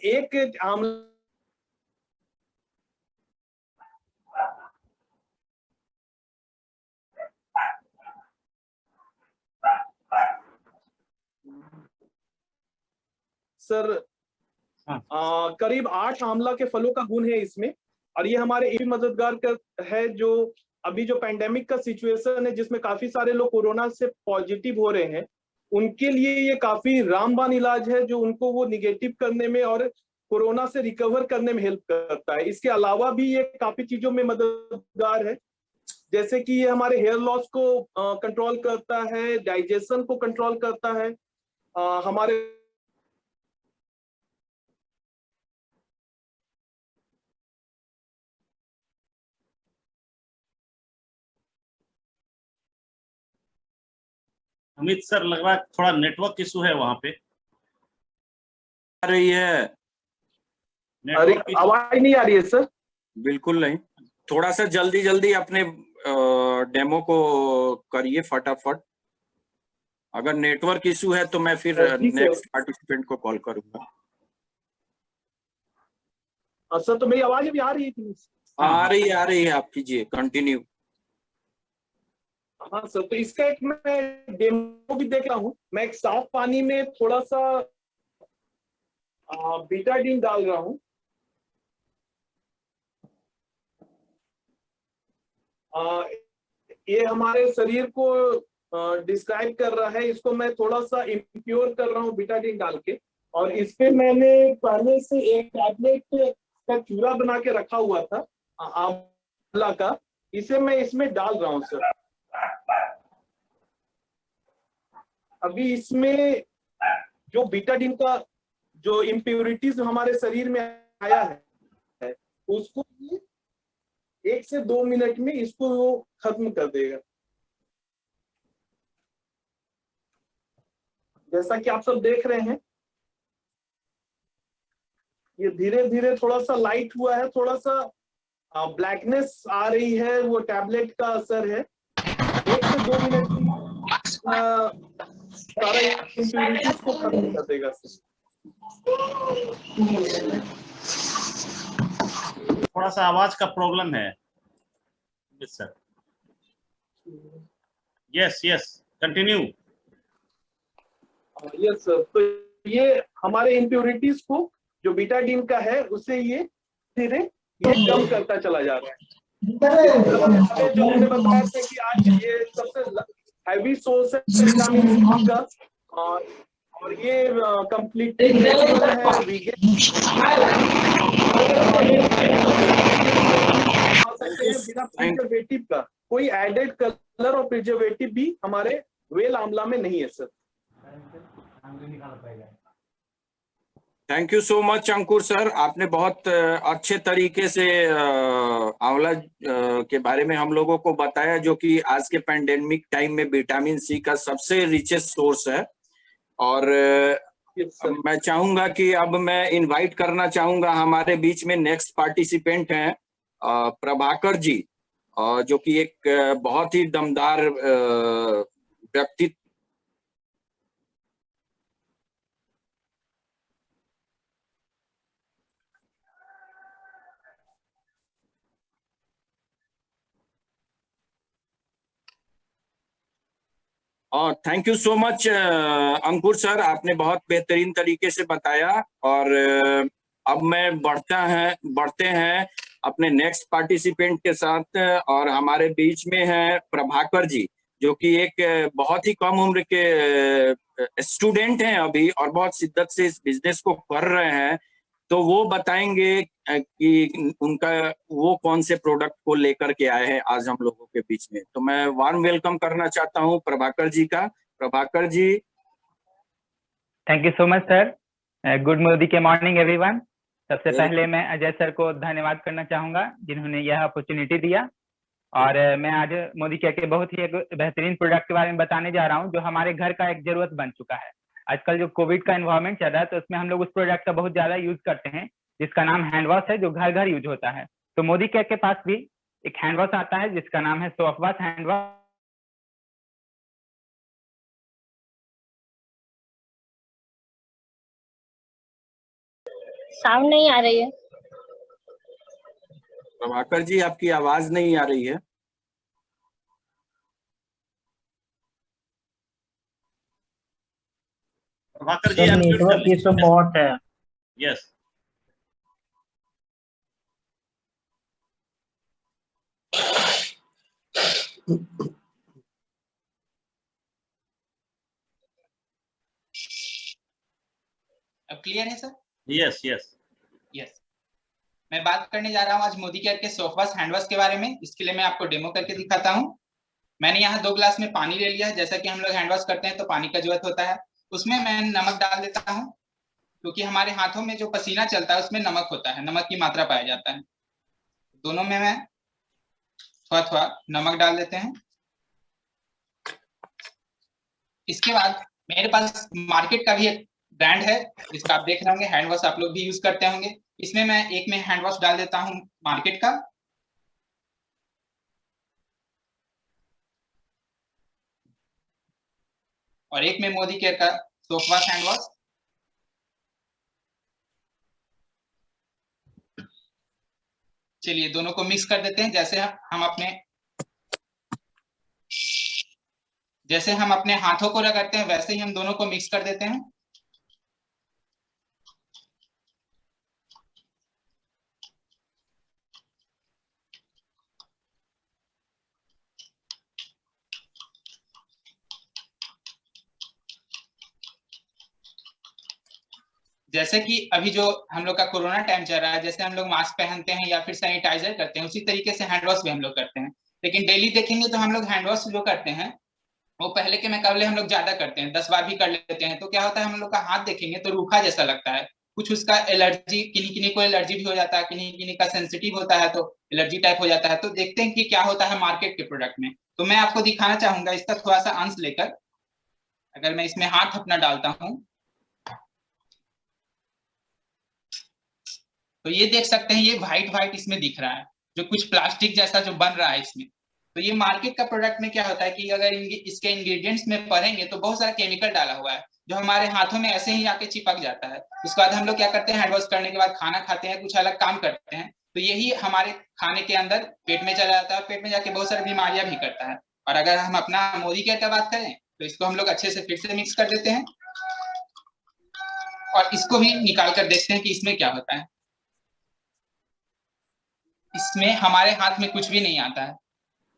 एक आंवला सर करीब 8 आंवला के फलों का गुण है इसमें और ये हमारे ये मददगार है जो अभी जो पैंडेमिक का सिचुएशन है जिसमें काफी सारे लोग कोरोना से पॉजिटिव हो रहे हैं उनके लिए ये काफी रामबाण इलाज है जो उनको वो निगेटिव करने में और कोरोना से रिकवर करने में हेल्प करता है। इसके अलावा भी ये काफी चीजों में मददगार है जैसे कि ये हमारे हेयर लॉस को कंट्रोल करता है, डाइजेशन को कंट्रोल करता है, हमारे अमित सर लग रहा है थोड़ा नेटवर्क इशू है वहां पे। आ रही है? अरे आवाज नहीं आ रही है सर? बिल्कुल नहीं, थोड़ा सा जल्दी जल्दी अपने डेमो को करिए फटाफट। अगर नेटवर्क इशू है तो मैं फिर जी सर। नेक्स्ट पार्टिसिपेंट को कॉल करूंगा। सर तो मेरी आवाज अभी आ रही थी? आ रही है, आप कीजिए, कंटिन्यू। हाँ सर, तो इसका एक मैं डेमो भी देख रहा हूँ। मैं एक साफ पानी में थोड़ा सा बीटाडीन डाल रहा हूँ। ये हमारे शरीर को डिस्क्राइब कर रहा है। इसको मैं थोड़ा सा इम्प्योर कर रहा हूँ बीटाडीन डाल के, और इस पे मैंने पहले से एक टैबलेट का चूरा बना के रखा हुआ था आंवला का। इसे मैं इसमें डाल रहा हूँ सर। अभी इसमें जो बीटाडीन का जो इम्प्योरिटीज हमारे शरीर में आया है, उसको 1 से 2 मिनट में इसको वो खत्म कर देगा। जैसा कि आप सब देख रहे हैं, ये धीरे धीरे थोड़ा सा लाइट हुआ है, थोड़ा सा ब्लैकनेस आ रही है, वो टैबलेट का असर है। 1 से 2 मिनट में सारा इम्प्योरिटीज को खत्म कर देगा सर। थोड़ा सा आवाज का प्रॉब्लम है sir. Yes continue. Yes sir, तो ये हमारे इम्प्योरिटीज को जो बीटाडीन का है उसे ये धीरे ये कम करता चला जा रहा है। जो हमने बताया था कि आज ये सबसे हैवी सोर्स है विटामिन सी का, और ये कंप्लीटली नेचुरल है, वीगन बिना प्रिजर्वेटिव का। कोई एडेड कलर और प्रिजर्वेटिव भी हमारे वेल आंवला में नहीं है sir. Thank you so much Ankur sir, आपने बहुत अच्छे तरीके से आंवला के बारे में हम लोगों को बताया, जो कि आज के पैंडेमिक टाइम में विटामिन सी का सबसे रिचेस्ट सोर्स है। और मैं चाहूंगा कि अब मैं इनवाइट करना चाहूंगा, हमारे बीच में नेक्स्ट पार्टिसिपेंट हैं प्रभाकर जी, जो कि एक बहुत ही दमदार व्यक्तित्व। Thank you so much Ankur sir, आपने बहुत बेहतरीन तरीके से बताया। और अब मैं बढ़ते हैं अपने नेक्स्ट पार्टिसिपेंट के साथ। और हमारे बीच में है प्रभाकर जी, जो कि एक बहुत ही कम उम्र के स्टूडेंट हैं अभी, और बहुत शिद्दत से इस बिजनेस को कर रहे हैं। तो वो बताएंगे कि उनका वो कौन से प्रोडक्ट को लेकर के आए हैं आज हम लोगों के बीच में। तो मैं वार्म वेलकम करना चाहता हूं प्रभाकर जी का। Prabhakar ji. Thank you so much sir. Good मोदी के मॉर्निंग एवरीवन। सबसे पहले मैं अजय सर को धन्यवाद करना चाहूंगा जिन्होंने यह अपॉर्चुनिटी दिया। और मैं आज मोदी केयर के बहुत ही एक बेहतरीन प्रोडक्ट के बारे में बताने जा रहा हूं, जो हमारे घर का एक जरूरत बन चुका है। आजकल जो कोविड का एनवायरनमेंट चल रहा है, तो उसमें हम लोग उस प्रोडक्ट का बहुत ज्यादा यूज करते हैं, जिसका नाम हैंड वॉश है, जो घर घर यूज होता है। तो मोदी केयर के पास भी एक हैंड वॉश आता है जिसका नाम है सोफ वॉश हैंड वॉश। साउंड नहीं आ रही है प्रभाकर जी, आपकी आवाज नहीं आ रही है। प्रभाकर जी नेटवर्क इशू बहुत है। यस अब क्लियर है सर? Yes yes yes. मैं बात करने जा रहा हूँ आज मोदी केयर के सोफ वॉश हैंड वॉश के बारे में। इसके लिए मैं आपको डेमो करके दिखाता हूँ। मैंने यहाँ 2 ग्लास में पानी ले लिया है। जैसा कि हम लोग हैंड वॉश करते हैं तो पानी का जरूरत होता है। उसमें मैं नमक डाल देता हूँ, क्योंकि हमारे हाथों में जो पसीना चलता है उसमें नमक होता है, नमक की मात्रा पाया जाता है। दोनों में मैं थोड़ा थोड़ा नमक डाल देते हैं। इसके बाद मेरे पास मार्केट का भी एक ब्रांड है जिसका आप देख रहे होंगे, हैंड वॉश आप लोग भी यूज करते होंगे। इसमें मैं एक में हैंड वॉश डाल देता हूँ मार्केट का। और एक में मोदी केयर का सोप वॉश हैंड वॉश। चलिए दोनों को मिक्स कर देते हैं। जैसे हम अपने हाथों को रगड़ते हैं वैसे ही हम दोनों को मिक्स कर देते हैं। जैसे कि अभी जो हम लोग का कोरोना टाइम चल रहा है, जैसे हम लोग मास्क पहनते हैं या फिर सैनिटाइजर करते हैं, उसी तरीके से हैंड वॉश भी हम लोग करते हैं। लेकिन डेली देखेंगे तो हम लोग हैंड वॉश जो करते हैं वो पहले के मुकाबले हम लोग ज्यादा करते हैं, 10 बार भी कर लेते हैं। तो क्या होता है, हम लोग का हाथ देखेंगे तो रूखा जैसा लगता है, कुछ उसका एलर्जी, किन्हीं को एलर्जी भी हो जाता है, किन्हीं का सेंसिटिव होता है तो एलर्जी टाइप हो जाता है। तो देखते हैं कि क्या होता है मार्केट के प्रोडक्ट में। तो मैं आपको दिखाना चाहूंगा इसका थोड़ा सा अंश लेकर। अगर मैं इसमें हाथ अपना डालता हूं तो ये देख सकते हैं, ये व्हाइट इसमें दिख रहा है, जो कुछ प्लास्टिक जैसा जो बन रहा है इसमें। तो ये मार्केट का प्रोडक्ट में क्या होता है कि अगर इसके इंग्रेडिएंट्स में पढ़ेंगे तो बहुत सारा केमिकल डाला हुआ है, जो हमारे हाथों में ऐसे ही आके चिपक जाता है। उसके बाद हम लोग क्या करते हैं, हैंड वॉश करने के बाद खाना खाते हैं, कुछ अलग काम करते हैं, तो यही हमारे खाने के अंदर पेट में चला जाता है, पेट में जाके बहुत सारी बीमारियां भी करता है। और अगर हम अपना मोदी केयर का बात करें तो इसको हम लोग अच्छे से फिर से मिक्स कर देते हैं और इसको भी निकाल कर देखते हैं कि इसमें क्या होता है। इसमें हमारे हाथ में कुछ भी नहीं आता है।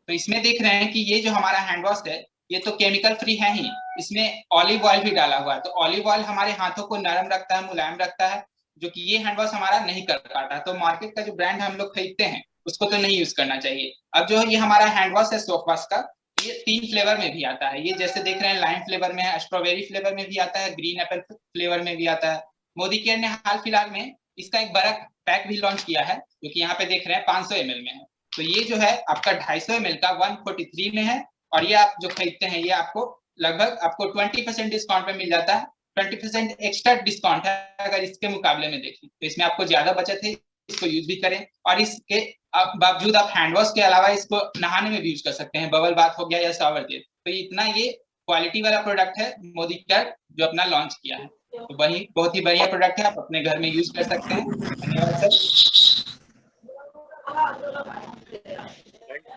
तो इसमें देख रहे हैं कि ये जो हमारा हैंड वॉश है ये तो केमिकल फ्री है ही, इसमें ऑलिव ऑयल भी डाला हुआ है। तो ऑलिव ऑयल हमारे हाथों को नरम रखता है, मुलायम रखता है, जो कि ये हैंड वॉश हमारा नहीं कर पाता। तो मार्केट का जो ब्रांड हम लोग खरीदते हैं उसको तो नहीं यूज करना चाहिए। अब जो ये हमारा हैंड वॉश है सोप वॉश का, ये 3 फ्लेवर में भी आता है। ये जैसे देख रहे हैं लाइम फ्लेवर में है, स्ट्रॉबेरी फ्लेवर में भी आता है, ग्रीन एप्पल फ्लेवर में भी आता है। मोदी केयर ने हाल फिलहाल में इसका एक बड़ा पैक भी लॉन्च किया है, जो कि यहाँ पे देख रहे हैं 500 ml में है। तो ये जो है आपका 250 ml का 143 में है, और ये आप जो खरीदते हैं ये आपको लगभग आपको 20% डिस्काउंट पे मिल जाता है। 20% एक्स्ट्रा डिस्काउंट है अगर इसके मुकाबले में देखें, तो इसमें आपको ज्यादा बचत है, इसको यूज भी करें। और इसके बावजूद आप हैंड वॉश के अलावा इसको नहाने में भी यूज कर सकते हैं, बबल बाथ हो गया या शावर जेल। तो इतना ये क्वालिटी वाला प्रोडक्ट है मोदी केयर जो अपना लॉन्च किया है। तो वही बहुत ही बढ़िया प्रोडक्ट है, आप अपने घर में यूज कर सकते हैं। धन्यवाद sir.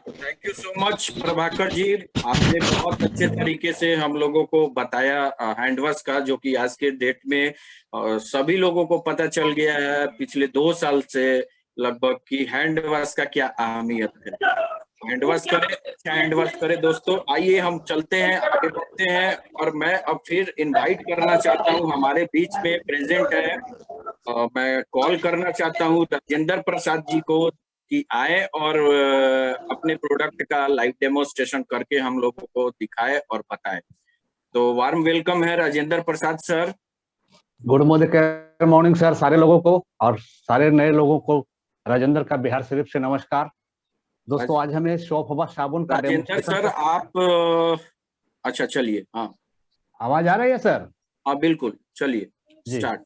Thank you so much Prabhakar ji, आपने बहुत अच्छे तरीके से हम लोगों को बताया हैंड वॉश का, जो कि आज के डेट में सभी लोगों को पता चल गया है पिछले 2 साल से लगभग कि हैंड वॉश का क्या अहमियत है। हैंड वॉश करें, अच्छा हैंड वॉश करें। दोस्तों आइए हम चलते हैं, आगे बढ़ते हैं, और मैं अब फिर इनवाइट करना चाहता हूँ, हमारे बीच में प्रेजेंट है, मैं कॉल करना चाहता हूँ राजेंद्र प्रसाद जी को कि आए और अपने प्रोडक्ट का लाइव डेमोस्ट्रेशन करके हम लोगों को दिखाए और बताए। तो वार्म वेलकम है Rajendra Prasad sir. Good morning sir सारे लोगों को, और सारे नए लोगों को राजेंद्र का बिहार शरीफ से नमस्कार। दोस्तों आज हमें सोप वॉश साबुन का राजेंद्र सर आप अच्छा चलिए, हाँ आवाज आ रही है सर? हाँ बिल्कुल, चलिए स्टार्ट।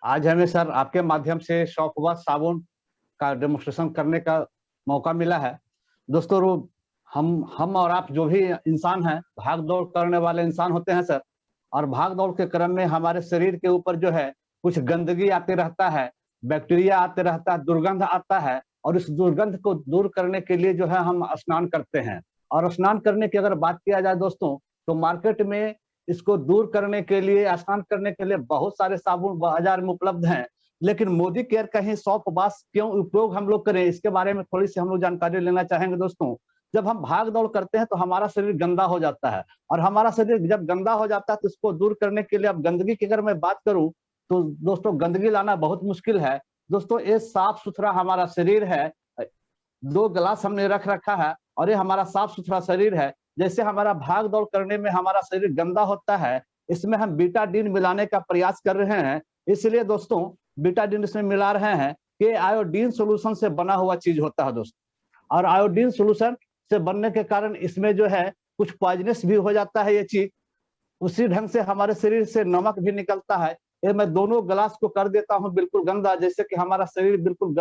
आज हमें सर आपके माध्यम से सोप वॉश साबुन का डेमोस्ट्रेशन करने का मौका मिला है। दोस्तों हम और आप जो भी इंसान हैं, भाग दौड़ करने वाले इंसान होते हैं सर, और भाग दौड़ के क्रम में हमारे शरीर के ऊपर जो है कुछ गंदगी आते रहता है, बैक्टीरिया आते रहता है, दुर्गंध आता है, और इस दुर्गंध को दूर करने के लिए जो है हम स्नान करते हैं। और स्नान करने की अगर बात किया जाए दोस्तों, तो मार्केट में इसको दूर करने के लिए, स्नान करने के लिए बहुत सारे साबुन बाजार में उपलब्ध हैं, लेकिन मोदी केयर का ही सोप वॉश क्यों उपयोग हम लोग करें, इसके बारे में थोड़ी सी हम लोग जानकारी लेना चाहेंगे। दोस्तों जब हम भाग दौड़ करते हैं तो हमारा शरीर गंदा हो जाता है, और हमारा शरीर जब गंदा हो जाता है तो इसको दूर करने के लिए, अब गंदगी की अगर मैं बात करूं तो दोस्तों गंदगी लाना बहुत मुश्किल है। दोस्तों ये साफ सुथरा हमारा शरीर है, 2 गिलास हमने रख रखा है, और ये हमारा साफ सुथरा शरीर है। जैसे हमारा भाग दौड़ करने में हमारा शरीर गंदा होता है, इसमें हम बीटाडीन मिलाने का प्रयास कर रहे हैं। इसलिए दोस्तों बीटाडीन इसमें मिला रहे हैं कि आयोडीन सोल्यूशन से बना हुआ चीज होता है दोस्तों, और आयोडीन सोल्यूशन से बनने के कारण इसमें जो है कुछ पॉइजनस भी हो जाता है ये चीज। उसी ढंग से हमारे शरीर से नमक भी निकलता है। ये मैं दोनों गिलास को कर देता हूँ बिल्कुल गंदा, जैसे कि हमारा शरीर बिल्कुल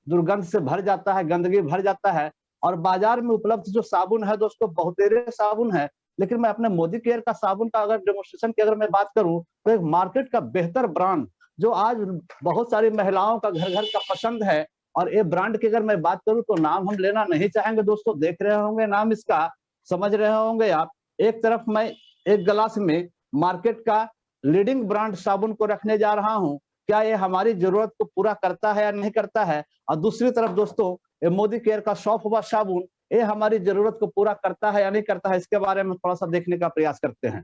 दुर्गंध से भर जाता है, गंदगी भर जाता है। और बाजार में उपलब्ध जो साबुन है दोस्तों बहुतेरे साबुन है, लेकिन मैं अपने मोदी केयर का साबुन का अगर डेमोन्स्ट्रेशन की अगर मैं बात करूं तो एक मार्केट का बेहतर ब्रांड जो आज बहुत सारी महिलाओं का घर घर का पसंद है, और ये ब्रांड की अगर मैं बात करूं तो नाम हम लेना नहीं चाहेंगे दोस्तों, देख रहे होंगे नाम इसका, समझ रहे होंगे आप। एक तरफ मैं एक गिलास में मार्केट का लीडिंग ब्रांड साबुन को रखने जा रहा हूं, क्या ये हमारी जरूरत को पूरा करता है या नहीं करता है, और दूसरी तरफ दोस्तों ये मोदी केयर का सॉफ्ट वॉश साबुन ये हमारी जरूरत को पूरा करता है या नहीं करता है, इसके बारे में थोड़ा सा देखने का प्रयास करते हैं।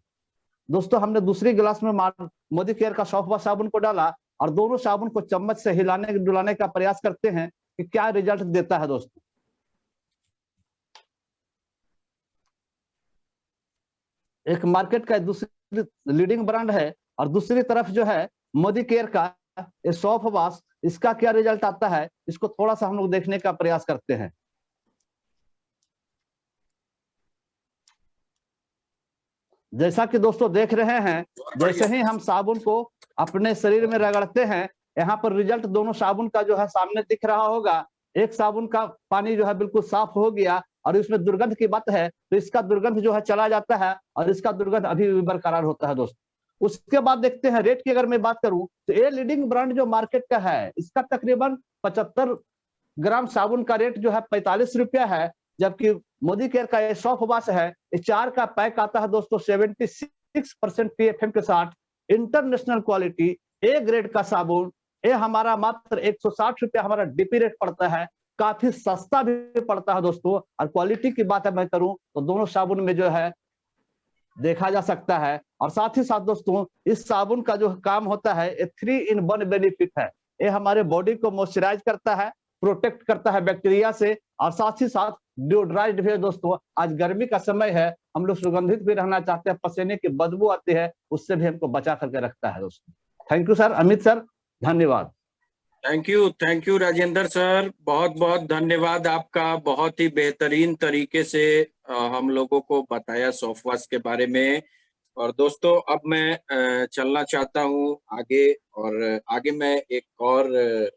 दोस्तों हमने दूसरी गिलास में मोदी केयर का सॉफ्ट वॉश साबुन को डाला और दोनों साबुन को चम्मच से हिलाने डुलाने का प्रयास करते हैं कि क्या रिजल्ट देता है दोस्तों। एक मार्केट का दूसरी लीडिंग ब्रांड है और दूसरी तरफ जो है मोदी केयर का ये सॉफ्ट वॉश, इसका क्या रिजल्ट आता है इसको थोड़ा सा हम लोग देखने का प्रयास करते हैं। जैसा कि दोस्तों देख रहे हैं, जैसे ही हम साबुन को अपने शरीर में रगड़ते हैं, यहाँ पर रिजल्ट दोनों साबुन का जो है सामने दिख रहा होगा। एक साबुन का पानी जो है बिल्कुल साफ हो गया और इसमें दुर्गंध की बात है तो इसका दुर्गंध जो है चला जाता है और इसका दुर्गंध अभी भी बरकरार होता है दोस्तों। उसके बाद देखते हैं रेट की अगर मैं बात करूं तो ये लीडिंग ब्रांड जो मार्केट का है इसका तकरीबन 75 ग्राम साबुन का रेट जो है 45 रुपया है, जबकि मोदी केयर का ये सॉफ्ट वॉश है ये 4 का पैक आता है दोस्तों 76% PFM के साथ, इंटरनेशनल क्वालिटी ए ग्रेड का साबुन। ये हमारा मात्र 160 रुपया हमारा डीपी रेट पड़ता है, काफी सस्ता भी पड़ता है दोस्तों। और क्वालिटी की बात मैं करूं तो दोनों साबुन में जो है देखा जा सकता है। और साथ ही साथ दोस्तों इस साबुन का जो काम होता है ये 3-in-1 बेनिफिट है। ये हमारे बॉडी को मॉइस्चराइज करता है, प्रोटेक्ट करता है बैक्टीरिया से, और साथ ही साथ डिओड्राइड भी है दोस्तों। आज गर्मी का समय है, हम लोग सुगंधित भी रहना चाहते हैं, पसीने की बदबू आती है उससे भी हमको बचा करके रखता है दोस्तों। Thank you sir, Amit sir, धन्यवाद। थैंक यू राजेंद्र सर, बहुत बहुत धन्यवाद आपका। बहुत ही बेहतरीन तरीके से हम लोगों को बताया सॉफ्ट वॉश के बारे में। और दोस्तों अब मैं चलना चाहता हूं आगे, और आगे मैं एक और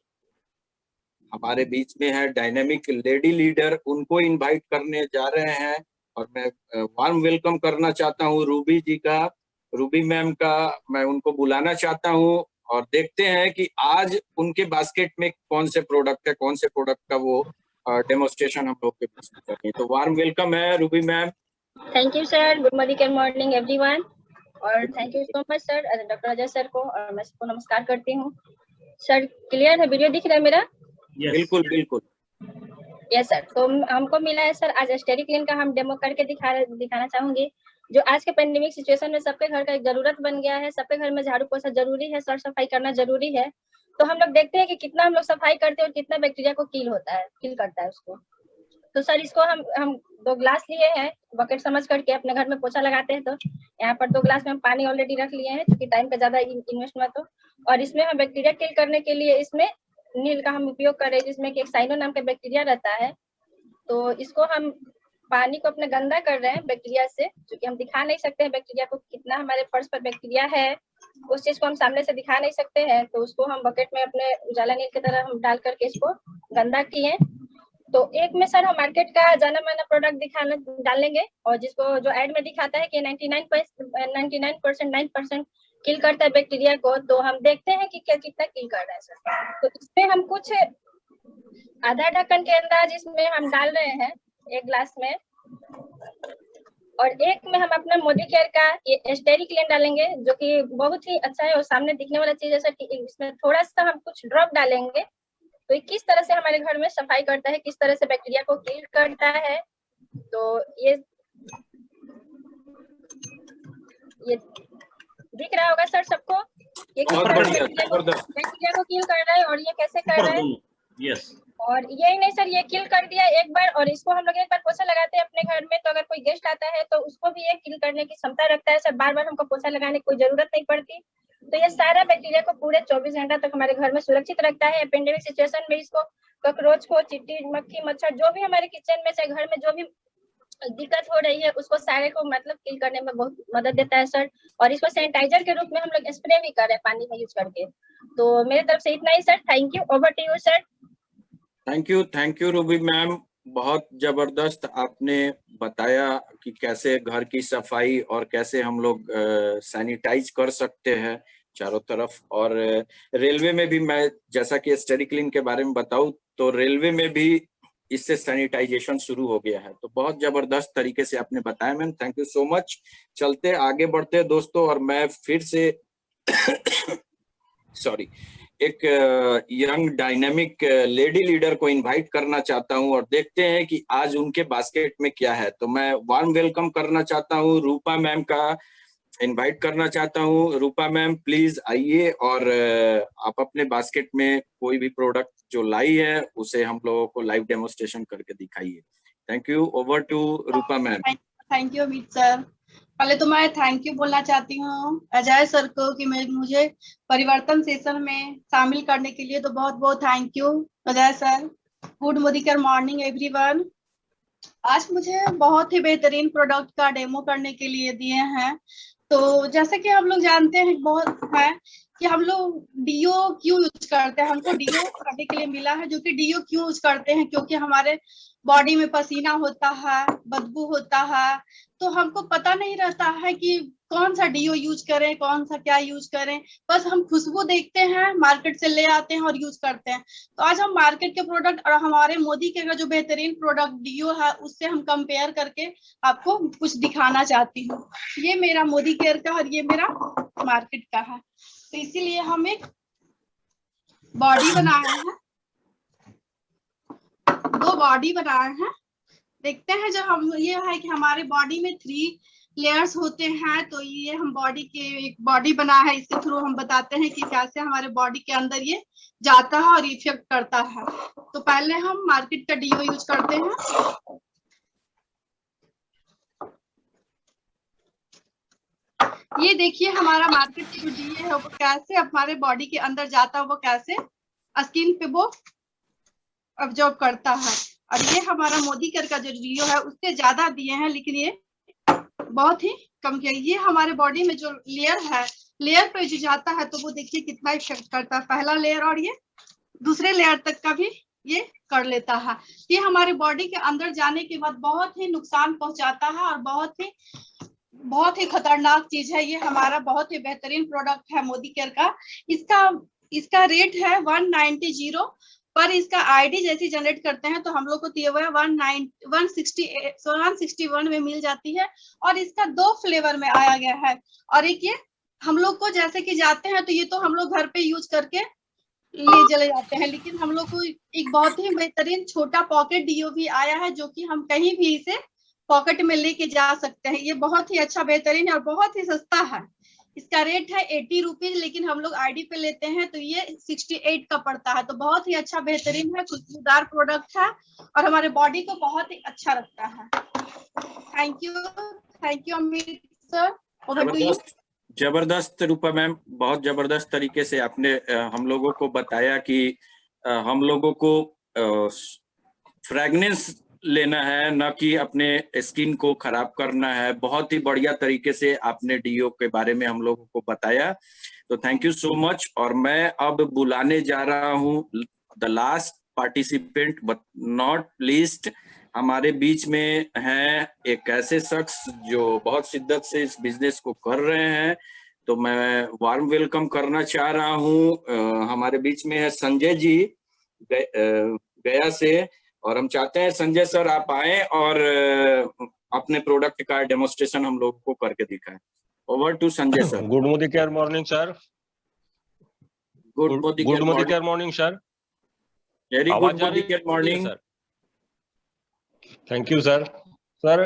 हमारे बीच में है डायनेमिक लेडी लीडर, उनको इनवाइट करने जा रहे हैं। और मैं वार्म वेलकम करना चाहता हूं रूबी जी का, रूबी मैम का मैं उनको बुलाना चाहता हूं। और देखते हैं कि आज उनके बास्केट में कौन से प्रोडक्ट है, कौन से प्रोडक्ट का वो डेमोन्स्ट्रेशन हम लोग के पास कर रहे हैं। तो वार्म वेलकम है Ruby ma'am. Thank you sir, good morning everyone, और thank you so much sir, doctor Ajay sir को, और मैं सबको नमस्कार करती हूँ। सर क्लियर है, वीडियो दिख रहा है मेरा? बिल्कुल बिल्कुल। यस सर, तो हमको मिला है सर आज स्टेरिक्लीन का हम डेमो करके दिखाना चाहूंगी। जो आज के पेंडेमिक सिचुएशन में सबके घर का एक जरूरत बन गया है, सबके घर में झाड़ू पोछा जरूरी है, सर सफाई करना जरूरी है। तो हम लोग देखते हैं कि कितना हम लोग सफाई करते हैं और कितना बैक्टीरिया को किल करता है उसको। तो सर इसको हम 2 ग्लास लिए हैं, बकेट समझ करके अपने घर में पोछा लगाते हैं। तो यहाँ पर 2 ग्लास में हम पानी ऑलरेडी रख लिए हैं क्योंकि टाइम का ज्यादा इन्वेस्ट मत हो। और इसमें हम बैक्टीरिया किल करने के लिए इसमें नील का हम उपयोग कर रहे हैं, जिसमें कि एक साइनो नाम का बैक्टीरिया रहता है। तो इसको हम पानी को अपने गंदा कर रहे हैं बैक्टीरिया से, क्योंकि हम दिखा नहीं सकते हैं बैक्टीरिया को कितना हमारे फर्श पर बैक्टीरिया है, उस चीज को हम सामने से दिखा नहीं सकते हैं। तो उसको हम बकेट में अपने उजाला नील की तरह हम डाल करके इसको गंदा किए। तो एक में सर हम मार्केट का जाना माना प्रोडक्ट डालेंगे, और जिसको जो एड में दिखाता है कि 99% किल करता है बैक्टीरिया को। तो हम देखते हैं कि कितना किल कर रहा है सर। तो इसमें हम कुछ आधा ढक्कन के अंदाज इसमें हम डाल रहे हैं 1 ग्लास में, और एक में हम अपना मोदी केयर का ये स्टेरिक्लीन डालेंगे, जो कि बहुत ही अच्छा है और सामने दिखने वाला चीज है सर। इसमें थोड़ा सा हम कुछ ड्रॉप डालेंगे, तो ये किस तरह से हमारे घर में सफाई करता है, किस तरह से बैक्टीरिया को किल करता है। तो ये दिख रहा होगा सर सबको, ये किस तरह से बैक्टीरिया को किल कर रहा है और ये कैसे कर रहा है। यस। और यही नहीं सर, ये किल कर दिया एक बार, और इसको हम लोग एक बार पोछा लगाते हैं अपने घर में, तो अगर कोई गेस्ट आता है तो उसको भी ये किल करने की क्षमता रखता है सर। बार बार हमको पोछा लगाने की कोई जरूरत नहीं पड़ती। तो ये सारा बैक्टीरिया को पूरे 24 घंटा तक हमारे घर में सुरक्षित रखता है। पेंडेमिक सिचुएशन में इसको कॉकरोच को, चींटी, मक्खी, मच्छर जो भी हमारे किचन में चाहे घर में जो भी दिक्कत हो रही है उसको सारे को मतलब किल करने में बहुत मदद देता है सर। और इसको सैनिटाइजर के रूप में हम लोग स्प्रे भी कर रहे हैं पानी में यूज करके। तो मेरे तरफ से इतना ही sir, thank you, over to you sir. Thank you Ruby ma'am, बहुत जबरदस्त आपने बताया कि कैसे घर की सफाई और कैसे हम लोग सैनिटाइज कर सकते हैं चारों तरफ। और रेलवे में भी मैं जैसा कि स्टडी क्लीन के बारे में बताऊं तो रेलवे में भी इससे सैनिटाइजेशन शुरू हो गया है। तो बहुत जबरदस्त तरीके से आपने बताया ma'am, thank you so much. चलते आगे बढ़ते दोस्तों, और मैं फिर से सॉरी एक यंग डायनेमिक लेडी लीडर को इनवाइट करना चाहता हूं और देखते हैं कि आज उनके बास्केट में क्या है। तो मैं वार्म वेलकम करना चाहता हूं, रूपा मैम का इनवाइट करना चाहता हूं। रूपा मैम प्लीज आइए और आप अपने बास्केट में कोई भी प्रोडक्ट जो लाई है उसे हम लोगों को लाइव डेमोन्स्ट्रेशन करके दिखाइए। Thank you, over to Rupa ma'am. Thank you Amit sir. पहले तो मैं थैंक यू बोलना चाहती हूँ अजय सर को कि मुझे परिवर्तन सेशन में शामिल करने के लिए। तो बहुत बहुत thank you Ajay sir. Good Modicare morning everyone. आज मुझे बहुत ही बेहतरीन प्रोडक्ट का डेमो करने के लिए दिए हैं। तो जैसे कि हम लोग जानते हैं बहुत है कि हम लोग डीओ क्यों यूज करते हैं। हमको डीओ करने के लिए मिला है, जो कि डीओ क्यों यूज करते हैं क्योंकि हमारे बॉडी में पसीना होता है, बदबू होता है, तो हमको पता नहीं रहता है कि कौन सा डीओ यूज करें, कौन सा क्या यूज करें। बस हम खुशबू देखते हैं, मार्केट से ले आते हैं और यूज करते हैं। तो आज हम मार्केट के प्रोडक्ट और हमारे मोदी के जो बेहतरीन प्रोडक्ट डीओ है उससे हम कंपेयर करके आपको कुछ दिखाना चाहती हूँ। ये मेरा मोदी केयर का और ये मेरा मार्केट का है। तो इसीलिए हम एक बॉडी बनाए हैं, दो बॉडी बनाए हैं। देखते हैं जब हम ये है कि हमारे बॉडी में 3 लेयर्स होते हैं। तो ये हम बॉडी के एक बॉडी बना है, इसके थ्रू हम बताते हैं कि कैसे हमारे बॉडी के अंदर ये जाता है और इफेक्ट करता है। तो पहले हम मार्केट का डीओ यूज करते हैं। ये देखिए हमारा मार्केट का जो डीओ है वो कैसे हमारे बॉडी के अंदर जाता है, वो कैसे स्किन पे वो ऑब्जर्व करता है। और ये हमारा मोदी केयर का जो डीओ है उससे ज्यादा दिए हैं, लेकिन ये बहुत ही कम किया। ये हमारे बॉडी में जो लेयर है, लेयर पे जो जाता है तो वो देखिए कितना इफेक्ट करता है। पहला लेयर और ये दूसरे लेयर तक का भी ये कर लेता है। ये हमारे बॉडी के अंदर जाने के बाद बहुत ही नुकसान पहुंचाता है और बहुत ही खतरनाक चीज है। ये हमारा बहुत ही बेहतरीन प्रोडक्ट है मोदी केयर का। इसका रेट है 190 पर इसका आईडी जैसे जनरेट करते हैं तो हम लोग को दिए हुआ है 161 में मिल जाती है। और इसका 2 फ्लेवर में आया गया है। और एक ये हम लोग को जैसे कि जाते हैं तो ये तो हम लोग घर पे यूज करके ले चले जाते हैं, लेकिन हम लोग को एक बहुत ही बेहतरीन छोटा पॉकेट डीओ भी आया है जो कि हम कहीं भी इसे पॉकेट में लेके जा सकते हैं। ये बहुत ही अच्छा बेहतरीन है और बहुत ही सस्ता है। इसका रेट है 80 रुपीज, लेकिन हम लोग आईडी पे लेते हैं तो ये 68 का पड़ता है। तो बहुत ही अच्छा बेहतरीन है, खुशबूदार प्रोडक्ट है और हमारे बॉडी को बहुत ही अच्छा रखता है। Thank you Amit sir. जबरदस्त रूपा मैम, बहुत जबरदस्त तरीके से आपने हम लोगों को बताया कि हम लोगों को फ्रेगनेंस लेना है, न कि अपने स्किन को खराब करना है। बहुत ही बढ़िया तरीके से आपने डीओ के बारे में हम लोगों को बताया, तो थैंक यू सो मच। और मैं अब बुलाने जा रहा हूँ the last participant but not least. हमारे बीच में हैं एक ऐसे शख्स जो बहुत शिद्दत से इस बिजनेस को कर रहे हैं, तो मैं वार्म वेलकम करना चाह रहा हूँ। हमारे बीच में है संजय जी गया से, और हम चाहते हैं संजय सर आप आए और अपने प्रोडक्ट का डेमोन्स्ट्रेशन हम लोग को करके दिखाएं। Over to Sanjay sir. Good Modicare morning sir. Good Modicare morning sir. Very good Modicare morning. Thank you sir. Sir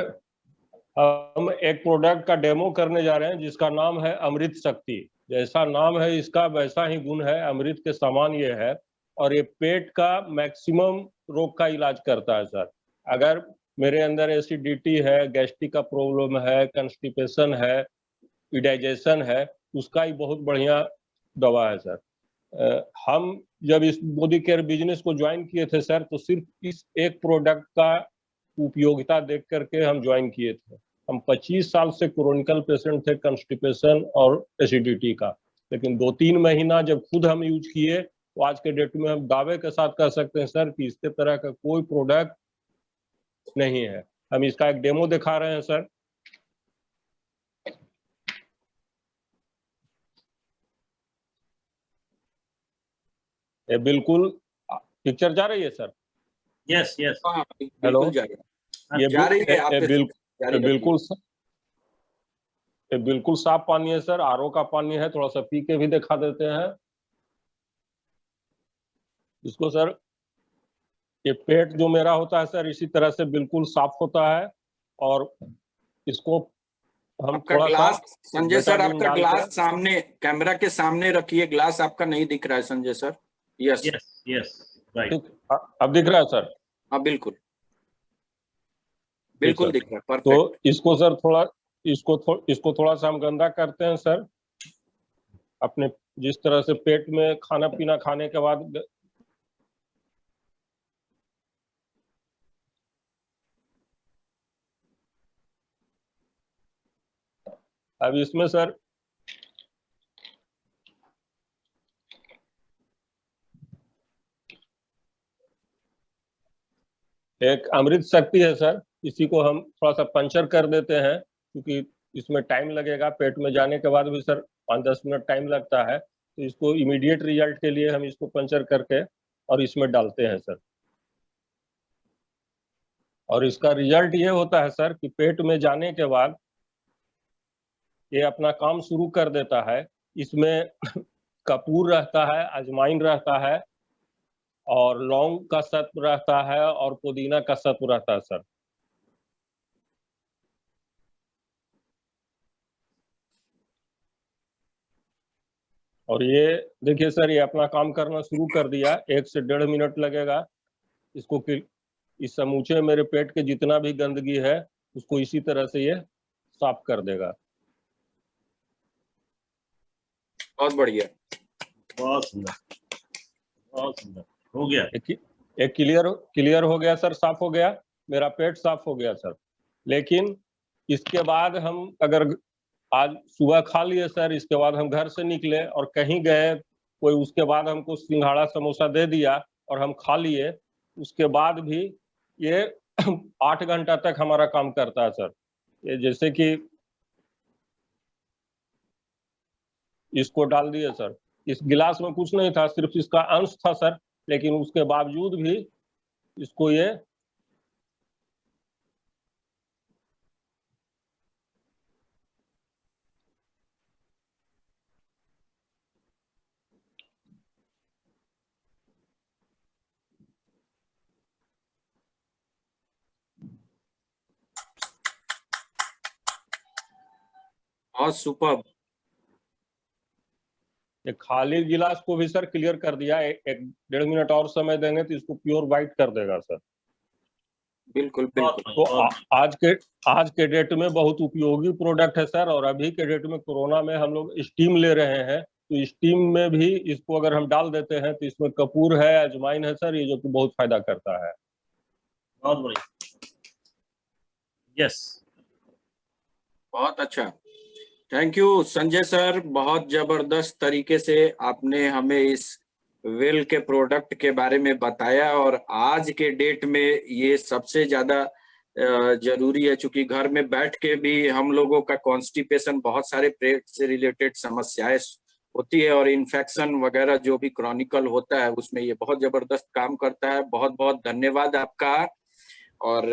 हम एक प्रोडक्ट का डेमो करने जा रहे हैं जिसका नाम है अमृत शक्ति। जैसा नाम है इसका वैसा ही गुण है, अमृत के समान ये है। और ये पेट का मैक्सिमम रोग का इलाज करता है सर। अगर मेरे अंदर एसिडिटी है, गैस्ट्रिक का प्रॉब्लम है, कंस्टिपेशन है, इंडाइजेशन है, उसका ही बहुत बढ़िया दवा है सर। हम जब इस मोदी केयर बिजनेस को ज्वाइन किए थे सर, तो सिर्फ इस एक प्रोडक्ट का उपयोगिता देख करके हम ज्वाइन किए थे। हम 25 साल से क्रोनिकल पेशेंट थे कंस्टिपेशन और एसिडिटी का, लेकिन 2-3 महीना जब खुद हम यूज किए तो आज के डेट में हम दावे के साथ कह सकते हैं सर कि इसके तरह का कोई प्रोडक्ट नहीं है। हम इसका एक डेमो दिखा रहे हैं सर। ये बिल्कुल पिक्चर जा रही है सर? यस यस हाँ हेलो, बिल्कुल जाएगा। ये जा रही है, आप जारी रखिए। बिल्कुल साफ पानी है सर, आरओ का पानी है। थोड़ा सा पी के भी दिखा देते हैं इसको सर। ये पेट जो मेरा होता है सर, इसी तरह से बिल्कुल साफ होता है। और इसको हम आपका थोड़ा सा ग्लास संजय सर, बेटाडीन आपका डाल ग्लास के, सामने कैमरा के सामने रखिए। ग्लास आपका नहीं दिख रहा है Sanjay sir. Yes yes yes right. ठीक, अब दिख रहा है सर? हाँ बिल्कुल ठीक बिल्कुल सर। दिख रहा है, तो परफेक्ट। इसको सर थोड़ा, इसको थोड़ा सा हम गंदा करते हैं सर। अपने जिस तरह से पेट में खाना पीना खाने के बाद अब इसमें सर एक अमृत शक्ति है सर। इसी को हम थोड़ा सा पंचर कर देते हैं, क्योंकि इसमें टाइम लगेगा। पेट में जाने के बाद भी सर 5-10 मिनट टाइम लगता है। तो इसको इमीडिएट रिजल्ट के लिए हम इसको पंचर करके और इसमें डालते हैं सर। और इसका रिजल्ट ये होता है सर कि पेट में जाने के बाद ये अपना काम शुरू कर देता है। इसमें कपूर रहता है, अजवाइन रहता है, और लौंग का सत्व रहता है, और पुदीना का सत्व रहता है सर। और ये देखिए सर, ये अपना काम करना शुरू कर दिया। 1 से 1.5 मिनट लगेगा इसको कि इस समूचे मेरे पेट के जितना भी गंदगी है उसको इसी तरह से ये साफ कर देगा। बहुत बढ़िया, बहुत सुंदर, बहुत सुंदर। हो गया एक क्लियर हो गया सर, साफ हो गया, मेरा पेट साफ हो गया सर। लेकिन इसके बाद हम अगर आज सुबह खा लिए सर, इसके बाद हम घर से निकले और कहीं गए, कोई उसके बाद हमको सिंघाड़ा समोसा दे दिया और हम खा लिए, उसके बाद भी ये 8 घंटा तक हमारा काम करता है सर। ये जैसे कि इसको डाल दिए सर, इस गिलास में कुछ नहीं था, सिर्फ इसका अंश था सर, लेकिन उसके बावजूद भी इसको ये बहुत सुपर। एक खाली गिलास को भी सर क्लियर कर दिया। 1-1.5 मिनट और समय देंगे तो इसको प्योर वाइट कर देगा सर। बिल्कुल बिल्कुल। तो आज के डेट में बहुत उपयोगी प्रोडक्ट है सर। और अभी के डेट में कोरोना में हम लोग स्टीम ले रहे हैं, तो स्टीम में भी इसको अगर हम डाल देते हैं तो इसमें कपूर है, अजवाइन है सर, ये जो कि बहुत फायदा करता है। बहुत बढ़िया, यस बहुत अच्छा, थैंक यू संजय सर। बहुत जबरदस्त तरीके से आपने हमें इस वेल के प्रोडक्ट के बारे में बताया। और आज के डेट में ये सबसे ज्यादा जरूरी है, क्योंकि घर में बैठ के भी हम लोगों का कॉन्स्टिपेशन, बहुत सारे पेट से रिलेटेड समस्याएं होती है, और इन्फेक्शन वगैरह जो भी क्रॉनिकल होता है उसमें ये बहुत जबरदस्त काम करता है। बहुत बहुत धन्यवाद आपका। और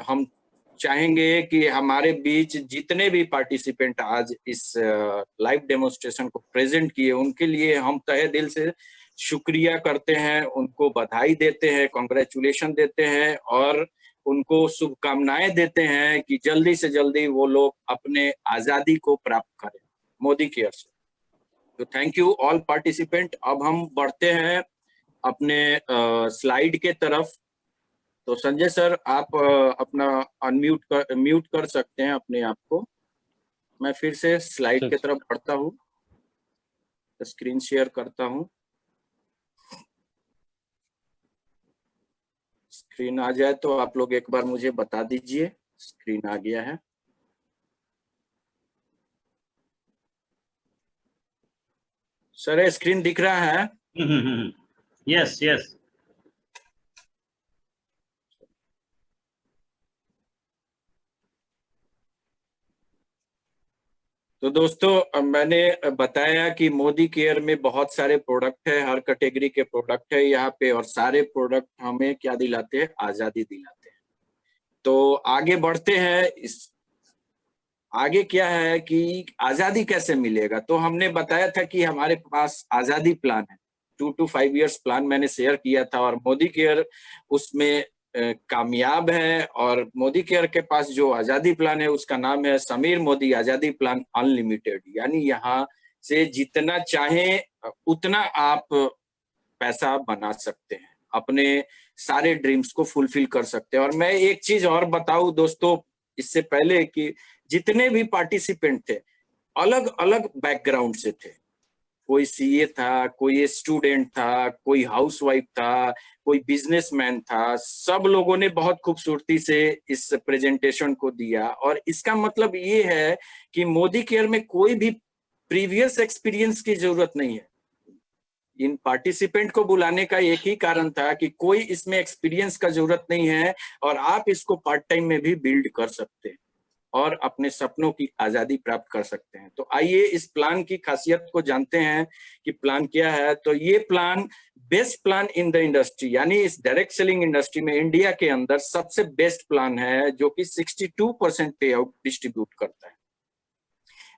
हम चाहेंगे कि हमारे बीच जितने भी पार्टिसिपेंट आज इस लाइव डेमोन्स्ट्रेशन को प्रेजेंट किए, उनके लिए हम तहे दिल से शुक्रिया करते हैं, उनको बधाई देते हैं, कांग्रेचुलेशन देते हैं, और उनको शुभकामनाएं देते हैं कि जल्दी से जल्दी वो लोग अपने आजादी को प्राप्त करें मोदी केयर से। तो थैंक यू ऑल पार्टिसिपेंट। अब हम बढ़ते हैं अपने स्लाइड के तरफ। तो संजय सर, आप अपना म्यूट कर सकते हैं अपने आप को। मैं फिर से स्लाइड की तरफ बढ़ता हूँ, स्क्रीन शेयर करता हूँ। स्क्रीन आ जाए तो आप लोग एक बार मुझे बता दीजिए। स्क्रीन आ गया है। सर स्क्रीन दिख रहा है? Yes yes. तो दोस्तों मैंने बताया कि मोदी केयर में बहुत सारे प्रोडक्ट है, हर कैटेगरी के प्रोडक्ट है यहाँ पे, और सारे प्रोडक्ट हमें क्या दिलाते हैं? आजादी दिलाते हैं। तो आगे बढ़ते हैं। इस आगे क्या है कि आजादी कैसे मिलेगा? तो हमने बताया था कि हमारे पास आजादी प्लान है, 2 to 5 years प्लान मैंने शेयर किया था, और मोदी केयर उसमें कामयाब है। और मोदी केयर के पास जो आजादी प्लान है उसका नाम है समीर मोदी आजादी प्लान अनलिमिटेड, यानी यहाँ से जितना चाहे उतना आप पैसा बना सकते हैं, अपने सारे ड्रीम्स को फुलफिल कर सकते हैं। और मैं एक चीज और बताऊं दोस्तों इससे पहले कि जितने भी पार्टिसिपेंट थे अलग अलग बैकग्राउंड से थे। कोई सीए था, कोई स्टूडेंट था, कोई हाउसवाइफ था, कोई बिजनेसमैन था। सब लोगों ने बहुत खूबसूरती से इस प्रेजेंटेशन को दिया। और इसका मतलब ये है कि मोदी केयर में कोई भी प्रीवियस एक्सपीरियंस की जरूरत नहीं है। इन पार्टिसिपेंट को बुलाने का एक ही कारण था कि कोई इसमें एक्सपीरियंस का जरूरत नहीं है, और आप इसको पार्ट टाइम में भी बिल्ड कर सकते हैं और अपने सपनों की आजादी प्राप्त कर सकते हैं। तो आइए इस प्लान की खासियत को जानते हैं कि प्लान क्या है। तो ये plan best plan in the industry, यानी इस डायरेक्ट सेलिंग इंडस्ट्री में इंडिया के अंदर सबसे बेस्ट प्लान है, जो कि 62% पे आउट डिस्ट्रीब्यूट करता है।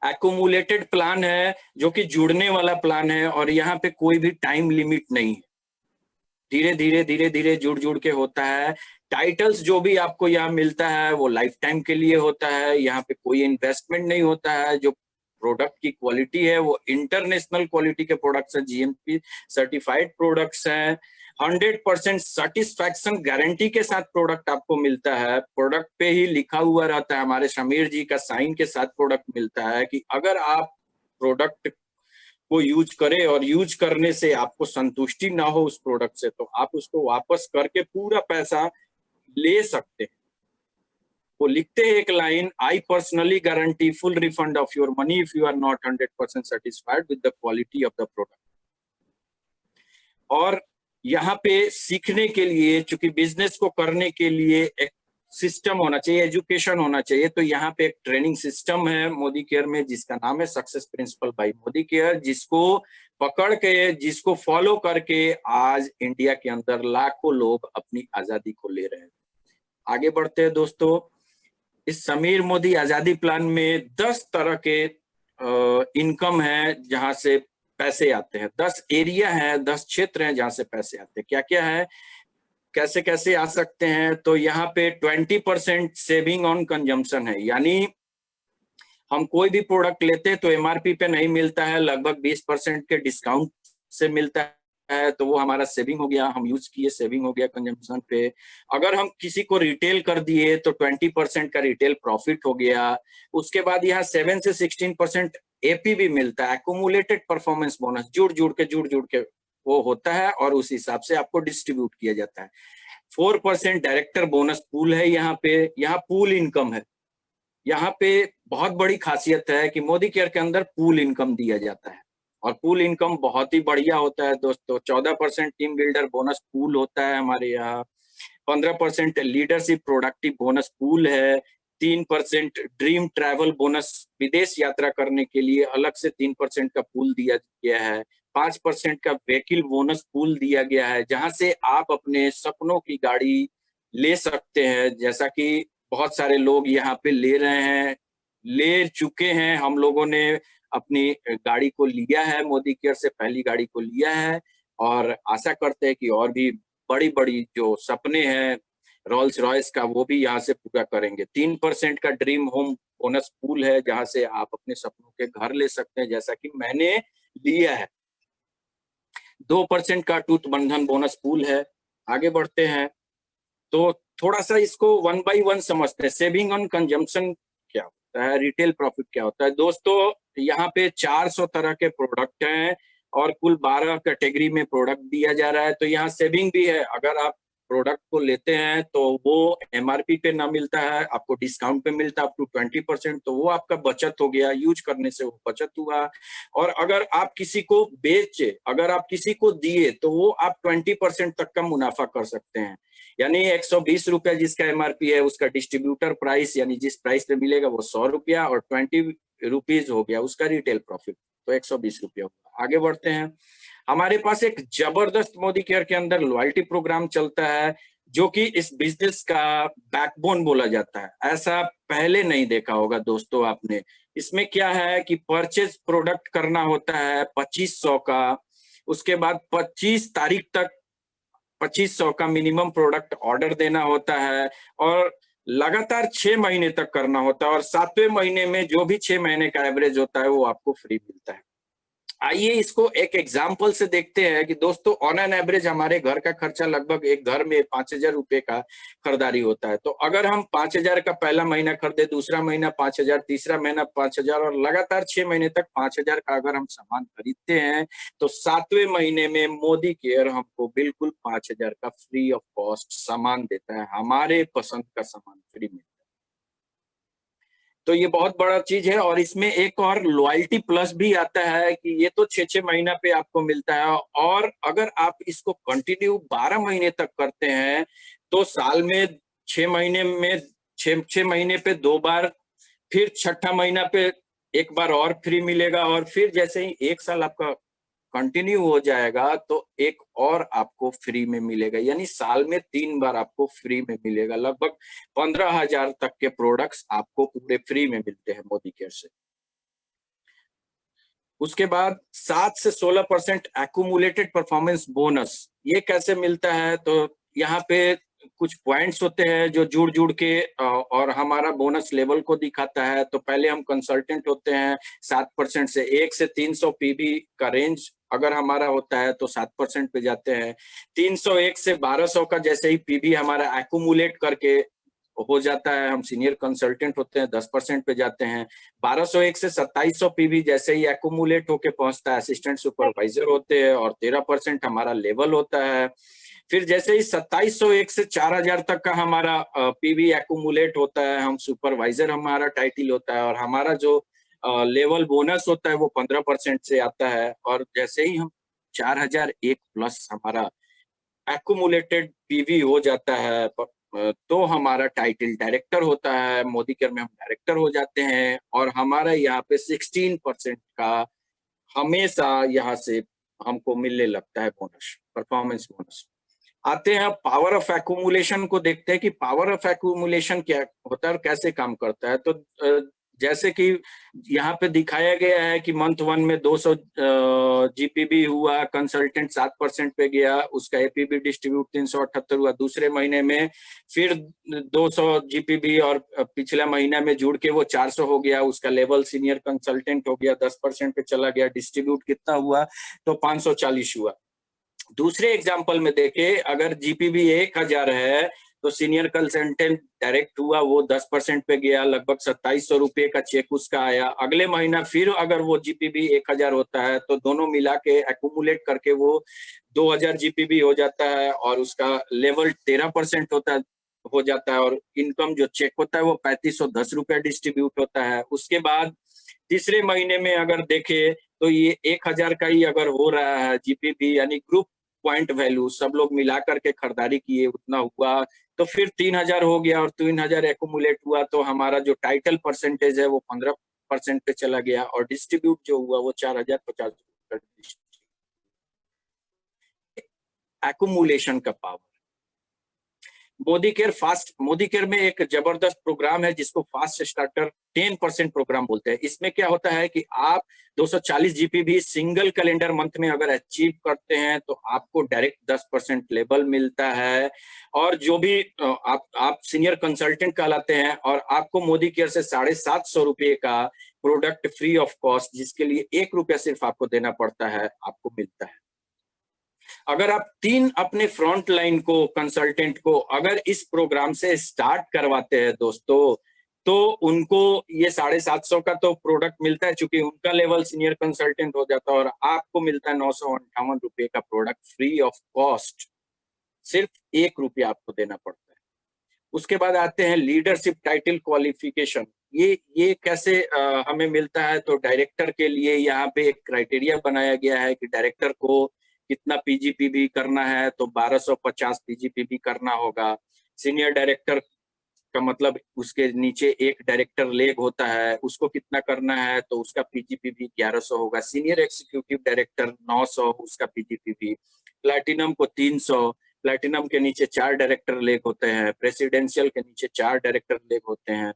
एक्यूमुलेटेड प्लान है, जो कि जुड़ने वाला प्लान है, और यहाँ पे कोई भी टाइम लिमिट नहीं है। धीरे धीरे जुड़ के होता है। टाइटल्स जो भी आपको यहाँ मिलता है वो लाइफ टाइम के लिए होता है। यहाँ पे कोई इन्वेस्टमेंट नहीं होता है। जो प्रोडक्ट की क्वालिटी है वो इंटरनेशनल क्वालिटी के प्रोडक्ट्स हैं, जीएमपी सर्टिफाइड प्रोडक्ट्स हैं। 100% सेटिस्फैक्शन गारंटी के साथ प्रोडक्ट आपको मिलता है। प्रोडक्ट पे ही लिखा हुआ रहता है, हमारे समीर जी का साइन के साथ प्रोडक्ट मिलता है कि अगर आप प्रोडक्ट को यूज करें और यूज करने से आपको संतुष्टि ना हो उस प्रोडक्ट से, तो आप उसको वापस करके पूरा पैसा ले सकते हैं। वो लिखते हैं एक line, I personally guarantee full refund of your money if you are not 100% satisfied with the quality of the product. और यहाँ पे सीखने के लिए, चूंकि बिजनेस को करने के लिए एक सिस्टम होना चाहिए, एजुकेशन होना चाहिए, तो यहाँ पे एक ट्रेनिंग सिस्टम है मोदी केयर में जिसका नाम है success principal bye Modi care, जिसको पकड़ के, जिसको फॉलो करके आज इंडिया के अंदर लाखों लोग अपनी आजादी को ले रहे हैं। आगे बढ़ते हैं दोस्तों। इस समीर मोदी आजादी प्लान में 10 तरह के इनकम है जहां से पैसे आते हैं। 10 एरिया है, 10 क्षेत्र हैं जहां से पैसे आते हैं। क्या क्या है, कैसे कैसे आ सकते हैं? तो यहाँ पे 20% सेविंग ऑन कंजम्पशन है, यानी हम कोई भी प्रोडक्ट लेते हैं तो एमआरपी पे नहीं मिलता है, लगभग 20% के डिस्काउंट से मिलता है, तो वो हमारा सेविंग हो गया। हम यूज किए, सेविंग हो गया कंजम्पशन पे। अगर हम किसी को रिटेल कर दिए तो 20% का रिटेल प्रॉफिट हो गया। उसके बाद यहाँ 7 से 16% एपी भी मिलता है, एक्यूमुलेटेड परफॉर्मेंस बोनस, जुड़ के वो होता है और उस हिसाब से आपको डिस्ट्रीब्यूट किया जाता है। 4% डायरेक्टर बोनस पूल है यहाँ पे। यहाँ पूल इनकम है। यहाँ पे बहुत बड़ी खासियत है कि मोदी केयर के अंदर पूल इनकम दिया जाता है, और पूल इनकम बहुत ही बढ़िया होता है दोस्तों। 14% टीम बिल्डर बोनस पूल होता है हमारे यहाँ। 15% लीडरशिप प्रोडक्टिव बोनस पूल है। 3% ड्रीम ट्रैवल बोनस, विदेश यात्रा करने के लिए अलग से 3% का पूल दिया गया है। 5% का व्हीकल बोनस पूल दिया गया है, जहां से आप अपने सपनों की गाड़ी ले सकते हैं, जैसा कि बहुत सारे लोग यहाँ पे ले रहे हैं, ले चुके हैं। हम लोगों ने अपनी गाड़ी को लिया है, मोदी केयर से पहली गाड़ी को लिया है, और आशा करते हैं कि और भी बड़ी बड़ी जो सपने हैं रोल्स रॉयस का, वो भी यहाँ से पूरा करेंगे। 3% का ड्रीम होम बोनस पूल है, जहां से आप अपने सपनों के घर ले सकते हैं, जैसा कि मैंने लिया है। 2% का टूथ बंधन बोनस पूल है। आगे बढ़ते हैं तो थोड़ा सा इसको 1 by 1 समझते हैं। सेविंग ऑन कंजम्पशन क्या होता है, रिटेल प्रॉफिट क्या होता है। दोस्तों यहाँ पे 400 तरह के प्रोडक्ट हैं और कुल 12 कैटेगरी में प्रोडक्ट दिया जा रहा है। तो यहाँ सेविंग भी है। अगर आप प्रोडक्ट को लेते हैं तो वो एमआरपी पे ना मिलता है, आपको डिस्काउंट पे मिलता है अप टू 20%, तो वो आपका बचत हो गया। यूज करने से वो बचत हुआ। और अगर आप किसी को बेचे, अगर आप किसी को दिए, तो वो आप 20% तक का मुनाफा कर सकते हैं। यानी 120 रुपया जिसका एमआरपी है, उसका डिस्ट्रीब्यूटर प्राइस यानी जिस प्राइस पे मिलेगा वो 100 रुपया, और 20 रुपीज हो गया उसका रिटेल प्रॉफिट, तो 120 रुपया होगा। आगे बढ़ते हैं। हमारे पास एक जबरदस्त मोदी केयर के अंदर लॉयल्टी प्रोग्राम चलता है, जो कि इस बिजनेस का बैकबोन बोला जाता है। ऐसा पहले नहीं देखा होगा दोस्तों आपने। इसमें क्या है कि परचेज प्रोडक्ट करना होता है 2500 का, उसके बाद 25 तारीख तक 2500 का मिनिमम प्रोडक्ट ऑर्डर देना होता है, और लगातार 6 महीने तक करना होता है, और 7वें महीने में जो भी 6 महीने का एवरेज होता है वो आपको फ्री मिलता है। आइए इसको एक एग्जाम्पल से देखते हैं कि दोस्तों ऑन एन एवरेज हमारे घर का खर्चा लगभग एक घर में 5000 रुपए का खरीदारी होता है। तो अगर हम 5000 का पहला महीना खरीदे, दूसरा महीना 5000, तीसरा महीना 5000, और लगातार 6 महीने तक 5000 का अगर हम सामान खरीदते हैं, तो 7वें महीने में मोदी केयर हमको बिल्कुल 5000 का फ्री ऑफ कॉस्ट सामान देता है, हमारे पसंद का सामान फ्री मिलता है। तो ये बहुत बड़ा चीज है। और इसमें एक और लॉयल्टी प्लस भी आता है कि ये तो 6-6 महीना पे आपको मिलता है, और अगर आप इसको कंटिन्यू 12 महीने तक करते हैं तो साल में 6 महीने में 6 महीने पे 2 बार, फिर 6ठा महीना पे एक बार और फ्री मिलेगा, और फिर जैसे ही 1 साल आपका कंटिन्यू हो जाएगा तो एक और आपको फ्री में मिलेगा, यानी साल में 3 बार आपको फ्री में मिलेगा। लगभग 15,000 तक के प्रोडक्ट्स आपको पूरे फ्री में मिलते हैं मोदी केयर से। उसके बाद 7 से 16% एक्यूमुलेटेड परफॉर्मेंस बोनस, ये कैसे मिलता है? तो यहाँ पे कुछ पॉइंट्स होते हैं जो जुड़ के और हमारा बोनस लेवल को दिखाता है। तो पहले हम कंसल्टेंट होते हैं, 7% से 1 से 300 पीबी का रेंज अगर हमारा होता है तो 7% पे जाते हैं। 301 से 1200 का जैसे ही पीबी हमारा एक्यूमुलेट करके हो जाता है, हम सीनियर कंसल्टेंट होते हैं, 10% पे जाते हैं। 1201 से 2700 पीबी जैसे ही एक्यूमुलेट होके पहुंचता है, असिस्टेंट सुपरवाइजर होते हैं, और 13% हमारा लेवल होता है। फिर जैसे ही 2701 से 4000 तक का हमारा पीबी एक्यूमुलेट होता है, हम सुपरवाइजर हमारा टाइटल होता है, और हमारा जो लेवल बोनस होता है वो 15% से आता है। और जैसे ही हम 4001 प्लस हमारा एक्यूमुलेटेड पीवी हो जाता है तो हमारा टाइटल डायरेक्टर होता है। मोदी केयर में हम डायरेक्टर हो जाते हैं, और हमारा यहाँ पे 16% का हमेशा यहाँ से हमको मिलने लगता है बोनस, परफॉर्मेंस बोनस। आते हैं पावर ऑफ एक्यूमुलेशन को देखते हैं कि पावर ऑफ एक्यूमुलेशन क्या होता है और कैसे काम करता है। तो जैसे कि यहाँ पे दिखाया गया है कि मंथ 1 में 200 जीपीबी हुआ, कंसल्टेंट 7% पे गया, उसका एपीबी डिस्ट्रीब्यूट 378 हुआ। दूसरे महीने में फिर 200 जीपीबी और पिछला महीना में जुड़ के वो 400 हो गया, उसका लेवल सीनियर कंसल्टेंट हो गया, 10% पे चला गया। डिस्ट्रीब्यूट कितना हुआ? तो 540 हुआ। दूसरे एग्जाम्पल में देखे, अगर जीपीबी 1000 है तो सीनियर कंसल्टेंट डायरेक्ट हुआ, वो 10% पे गया, लगभग 2700 रुपये का चेक उसका आया। अगले महीना फिर अगर वो जीपीबी 1000 होता है तो दोनों मिला के एक्यूमुलेट करके वो 2000 जीपीबी हो जाता है, और उसका लेवल 13% हो जाता है, और इनकम जो चेक होता है वो 3510 रुपया डिस्ट्रीब्यूट होता है। उसके बाद तीसरे महीने में अगर देखे तो ये 1000 का ही अगर हो रहा है जीपीबी, यानी ग्रुप पॉइंट वैल्यू सब लोग मिला करके खरीदारी किए उतना हुआ, तो फिर 3000 हो गया, और 3000 एक्यूमुलेट हुआ तो हमारा जो टाइटल परसेंटेज है वो 15% पे चला गया, और डिस्ट्रीब्यूट जो हुआ वो 4050 एक्यूमुलेशन का पावर। मोदी केयर में एक जबरदस्त प्रोग्राम है जिसको फास्ट स्टार्टर 10% प्रोग्राम बोलते हैं। इसमें क्या होता है कि आप 240 जीपीबी सिंगल कैलेंडर मंथ में अगर अचीव करते हैं तो आपको डायरेक्ट 10% लेवल मिलता है, और जो भी आप सीनियर कंसल्टेंट कहलाते हैं, और आपको मोदी केयर से 750 रुपये का प्रोडक्ट फ्री ऑफ कॉस्ट, जिसके लिए 1 रुपया सिर्फ आपको देना पड़ता है, आपको मिलता है। अगर आप 3 अपने फ्रंट लाइन को कंसल्टेंट को अगर इस प्रोग्राम से स्टार्ट करवाते हैं दोस्तों, तो उनको ये 750 का तो प्रोडक्ट मिलता है, चूंकि उनका लेवल सीनियर कंसल्टेंट हो जाता है, और आपको मिलता है 958 रुपये का प्रोडक्ट फ्री ऑफ कॉस्ट। सिर्फ 1 रुपया आपको देना पड़ता है। उसके बाद आते हैं लीडरशिप टाइटल क्वालिफिकेशन। ये कैसे हमें मिलता है? तो डायरेक्टर के लिए यहाँ पे एक क्राइटेरिया बनाया गया है कि डायरेक्टर को कितना पीजीपीबी करना है तो 1250 पीजीपीबी करना होगा। सीनियर डायरेक्टर का मतलब उसके नीचे एक डायरेक्टर लेग होता है, उसको कितना करना है तो उसका पीजीपीबी 1100 होगा। सीनियर एग्जीक्यूटिव डायरेक्टर 900, उसका पीजीपीबी। प्लैटिनम को 300, प्लैटिनम के नीचे 4 डायरेक्टर लेग होते हैं। प्रेसिडेंशियल के नीचे 4 डायरेक्टर लेग होते हैं।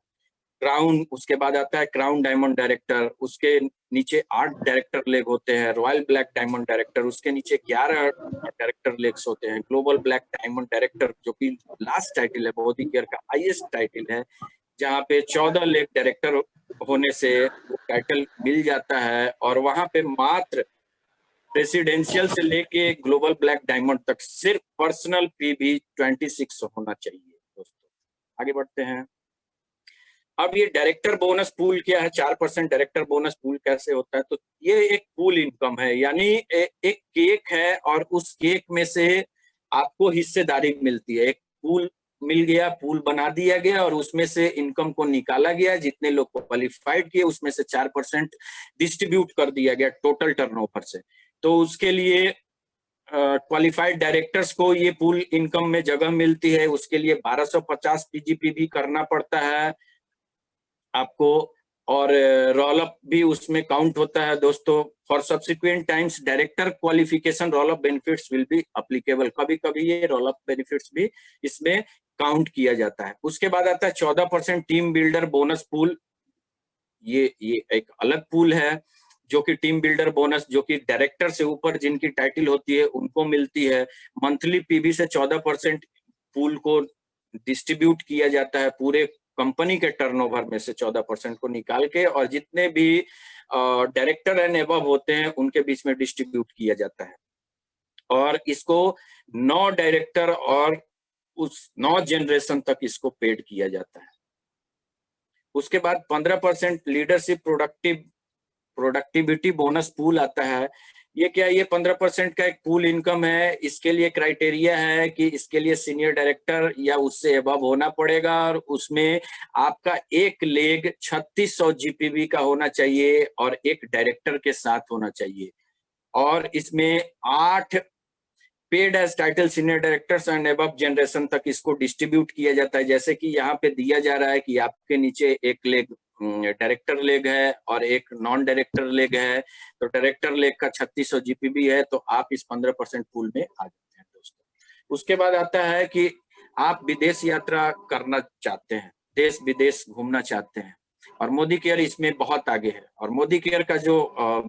क्राउन, उसके बाद आता है क्राउन डायमंड डायरेक्टर, उसके नीचे 8 डायरेक्टर लेग होते हैं। रॉयल ब्लैक डायमंड डायरेक्टर, उसके नीचे 11 डायरेक्टर लेग्स होते हैं। ग्लोबल ब्लैक डायमंड डायरेक्टर जो कि लास्ट टाइटल है, मोदी केयर का हाईएस्ट टाइटल है, जहाँ पे 14 लेग डायरेक्टर होने से वो टाइटल मिल जाता है। और वहां पे मात्र प्रेसिडेंशियल से लेके ग्लोबल ब्लैक डायमंड तक सिर्फ पर्सनल पीबी 26 होना चाहिए। दोस्तों आगे बढ़ते हैं। अब ये डायरेक्टर बोनस पूल क्या है, 4% डायरेक्टर बोनस पूल कैसे होता है, तो ये एक पूल इनकम है, यानी एक केक है और उस केक में से आपको हिस्सेदारी मिलती है। एक पूल मिल गया, पूल बना दिया गया और उसमें से इनकम को निकाला गया। जितने लोग क्वालिफाइड किए उसमें से 4% डिस्ट्रीब्यूट कर दिया गया टोटल टर्नओवर से। तो उसके लिए क्वालिफाइड डायरेक्टर्स को ये पूल इनकम में जगह मिलती है। उसके लिए 1250 पीजीपीबी करना पड़ता है आपको, और रोल अप भी उसमें काउंट होता है। दोस्तों for subsequent times director qualification roll up benefits will be applicable, कभी कभी ये रोल अप बेनिफिट्स भी इसमें काउंट किया जाता है। उसके बाद आता है 14% टीम बिल्डर बोनस पूल। ये एक अलग पूल है जो कि टीम बिल्डर बोनस, जो कि डायरेक्टर से ऊपर जिनकी टाइटल होती है उनको मिलती है। मंथली पीबी से 14% पूल को डिस्ट्रीब्यूट किया जाता है, पूरे कंपनी के टर्नओवर में से 14% को निकाल के, और जितने भी डायरेक्टर एंड अबव होते हैं उनके बीच में डिस्ट्रीब्यूट किया जाता है। और इसको 9 डायरेक्टर और उस 9 जनरेशन तक इसको पेड किया जाता है। उसके बाद 15% लीडरशिप प्रोडक्टिविटी बोनस पूल आता है। ये क्या, ये 15% का एक पूल इनकम है। इसके लिए क्राइटेरिया है कि इसके लिए सीनियर डायरेक्टर या उससे अबव होना पड़ेगा, और उसमें आपका एक लेग 3600 जीपीबी का होना चाहिए और एक डायरेक्टर के साथ होना चाहिए। और इसमें 8 paid as title senior directors and above generation तक इसको डिस्ट्रीब्यूट किया जाता है। जैसे कि यहाँ पे दिया जा रहा है कि आपके नीचे एक लेग डायरेक्टर लेग है और एक नॉन डायरेक्टर लेग है, तो डायरेक्टर लेग का 3600 जीपीबी है, तो आप इस 15% पूल में आ जाते हैं। दोस्तों उसके बाद आता है कि आप विदेश यात्रा करना चाहते हैं, देश विदेश घूमना चाहते हैं, और मोदी केयर इसमें बहुत आगे है। और मोदी केयर का जो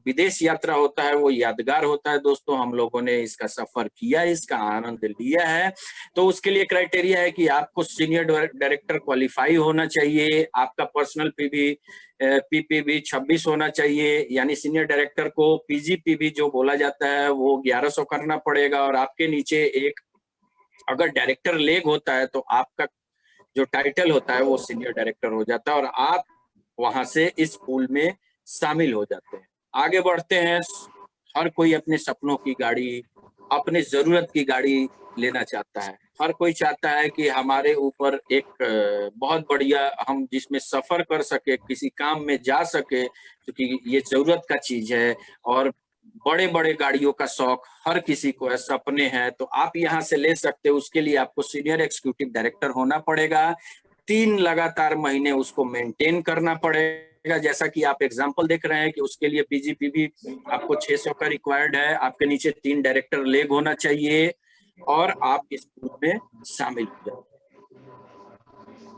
विदेश यात्रा होता है वो यादगार होता है। दोस्तों हम लोगों ने इसका सफर किया, इसका आनंद लिया है। तो उसके लिए क्राइटेरिया है कि आपको सीनियर डायरेक्टर क्वालिफाई होना चाहिए, आपका पर्सनल पीपीबी 26 होना चाहिए, यानी सीनियर डायरेक्टर को पीजीपीबी जो बोला जाता है वो 1100 करना पड़ेगा, और आपके नीचे एक अगर डायरेक्टर लेग होता है तो आपका जो टाइटल होता है वो सीनियर डायरेक्टर हो जाता है, और आप वहां से इस पूल में शामिल हो जाते हैं। आगे बढ़ते हैं। हर कोई अपने सपनों की गाड़ी, अपने जरूरत की गाड़ी लेना चाहता है। हर कोई चाहता है कि हमारे ऊपर एक बहुत बढ़िया, हम जिसमें सफर कर सके, किसी काम में जा सके, क्योंकि ये जरूरत का चीज है। और बड़े बड़े गाड़ियों का शौक हर किसी को है, सपने हैं, तो आप यहाँ से ले सकते हो। उसके लिए आपको सीनियर एग्जीक्यूटिव डायरेक्टर होना पड़ेगा। 3 लगातार महीने उसको मेंटेन करना पड़ेगा। जैसा कि आप एग्जांपल देख रहे हैं कि उसके लिए पीजीपीबी आपको 600 का रिक्वायर्ड है, आपके नीचे 3 डायरेक्टर लेग होना चाहिए, और आप इस पूल में शामिल हो जाए।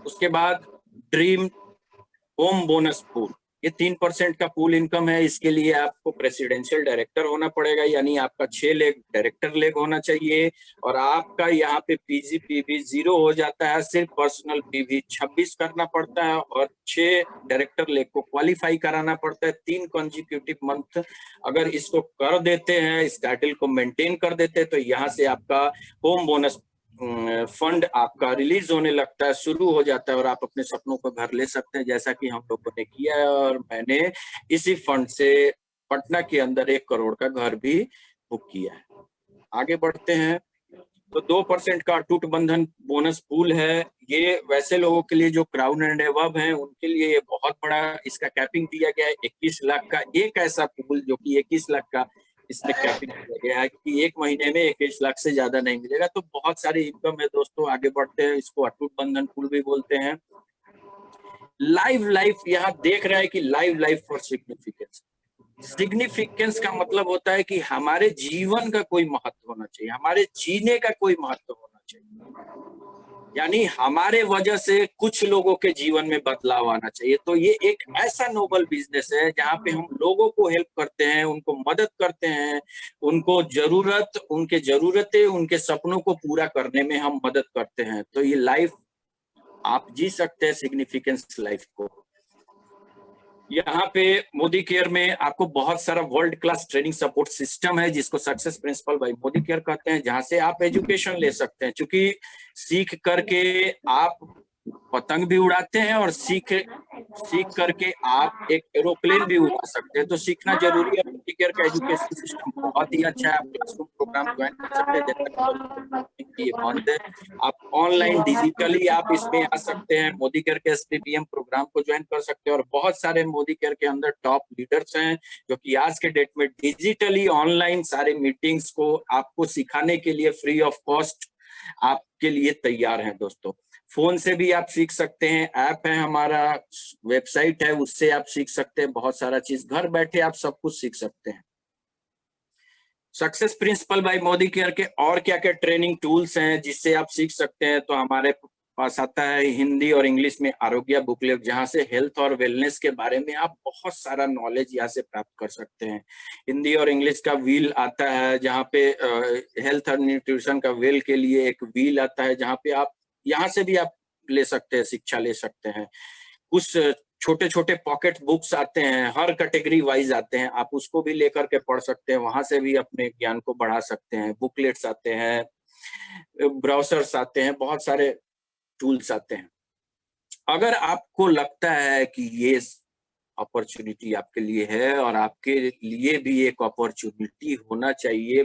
उसके बाद ड्रीम होम बोनस पूल, ये 3% का पूल इनकम है। इसके लिए आपको प्रेसिडेंशियल डायरेक्टर होना पड़ेगा, यानी आपका 6 लेग डायरेक्टर लेग होना चाहिए, और आपका यहाँ पे पीजीपीबी 0 हो जाता है। सिर्फ पर्सनल पीवी 26 करना पड़ता है, और 6 डायरेक्टर लेग को क्वालिफाई कराना पड़ता है। 3 कंसेक्यूटिव मंथ अगर इसको कर देते हैं, इस टाइटल को मेंटेन कर देते हैं, तो यहाँ से आपका होम बोनस फंड आपका रिलीज होने लगता है, शुरू हो जाता है, और आप अपने सपनों को घर ले सकते हैं, जैसा कि हम लोगों ने किया है। और मैंने इसी फंड से पटना के अंदर 1 करोड़ का घर भी बुक किया है। आगे बढ़ते हैं। तो 2% का अटूट बंधन बोनस पूल है। ये वैसे लोगों के लिए जो क्राउन एंड अबव हैं उनके लिए ये बहुत बड़ा इसका कैपिंग दिया गया है। 21 लाख का एक ऐसा पूल जो कि 21 लाख का इसमें कैपिंग किया गया है कि 1 महीने में 21 लाख से ज्यादा नहीं मिलेगा। तो बहुत सारी इनकम है दोस्तों। आगे बढ़ते हैं, इसको अटूट बंधन पूल भी बोलते हैं। लाइफ यहाँ देख रहा है कि लाइफ फॉर सिग्निफिकेंस। सिग्निफिकेंस का मतलब होता है कि हमारे जीवन का कोई महत्व होना चाहिए, हमारे जीने का कोई महत्व होना चाहिए, यानी हमारे वजह से कुछ लोगों के जीवन में बदलाव आना चाहिए। तो ये एक ऐसा नोबल बिजनेस है जहाँ पे हम लोगों को हेल्प करते हैं, उनको मदद करते हैं, उनको उनके जरूरतें, उनके सपनों को पूरा करने में हम मदद करते हैं। तो ये लाइफ आप जी सकते हैं, सिग्निफिकेंस लाइफ को। यहाँ पे मोदी केयर में आपको बहुत सारा world class training support system है जिसको success principal bye Modi care कहते हैं, जहां से आप एजुकेशन ले सकते हैं। क्योंकि सीख करके आप पतंग भी उड़ाते हैं और सीख करके आप एक एरोप्लेन भी उड़ा सकते हैं। तो सीखना जरूरी है। मोदी केयर का एजुकेशन सिस्टम बहुत ही अच्छा है। आप क्लासरूम प्रोग्राम ज्वाइन कर सकते हैं, जैसा कि ये बंद है। आप ऑनलाइन डिजिटली आप इसमें आ सकते हैं। मोदी केयर के SPPM प्रोग्राम को ज्वाइन कर सकते हैं। और बहुत सारे मोदी केयर के अंदर टॉप लीडर्स हैं जो कि आज के डेट में डिजिटली ऑनलाइन सारे मीटिंग्स को आपको सिखाने के लिए फ्री ऑफ कॉस्ट आपके लिए तैयार हैं दोस्तों। फोन से भी आप सीख सकते हैं, ऐप है हमारा, वेबसाइट है, उससे आप सीख सकते हैं। बहुत सारा चीज घर बैठे आप सब कुछ सीख सकते हैं। Success principal bye Modi care के और क्या क्या ट्रेनिंग टूल्स हैं जिससे आप सीख सकते हैं, तो हमारे पास आता है हिंदी और इंग्लिश में आरोग्य बुकलेट, जहां से हेल्थ और वेलनेस के बारे में आप बहुत सारा नॉलेज यहाँ से प्राप्त कर सकते हैं। हिंदी और इंग्लिश का व्हील आता है, जहाँ पे हेल्थ और न्यूट्रिशन का वेल के लिए एक व्हील आता है, जहाँ पे आप यहाँ से भी आप ले सकते हैं, शिक्षा ले सकते हैं। कुछ छोटे छोटे पॉकेट बुक्स आते हैं, हर कैटेगरी वाइज आते हैं, आप उसको भी लेकर के पढ़ सकते हैं, वहां से भी अपने ज्ञान को बढ़ा सकते हैं। बुकलेट्स आते हैं, ब्राउजर्स आते हैं, बहुत सारे टूल्स आते हैं। अगर आपको लगता है कि ये अपॉर्चुनिटी आपके लिए है और आपके लिए भी एक अपॉर्चुनिटी होना चाहिए,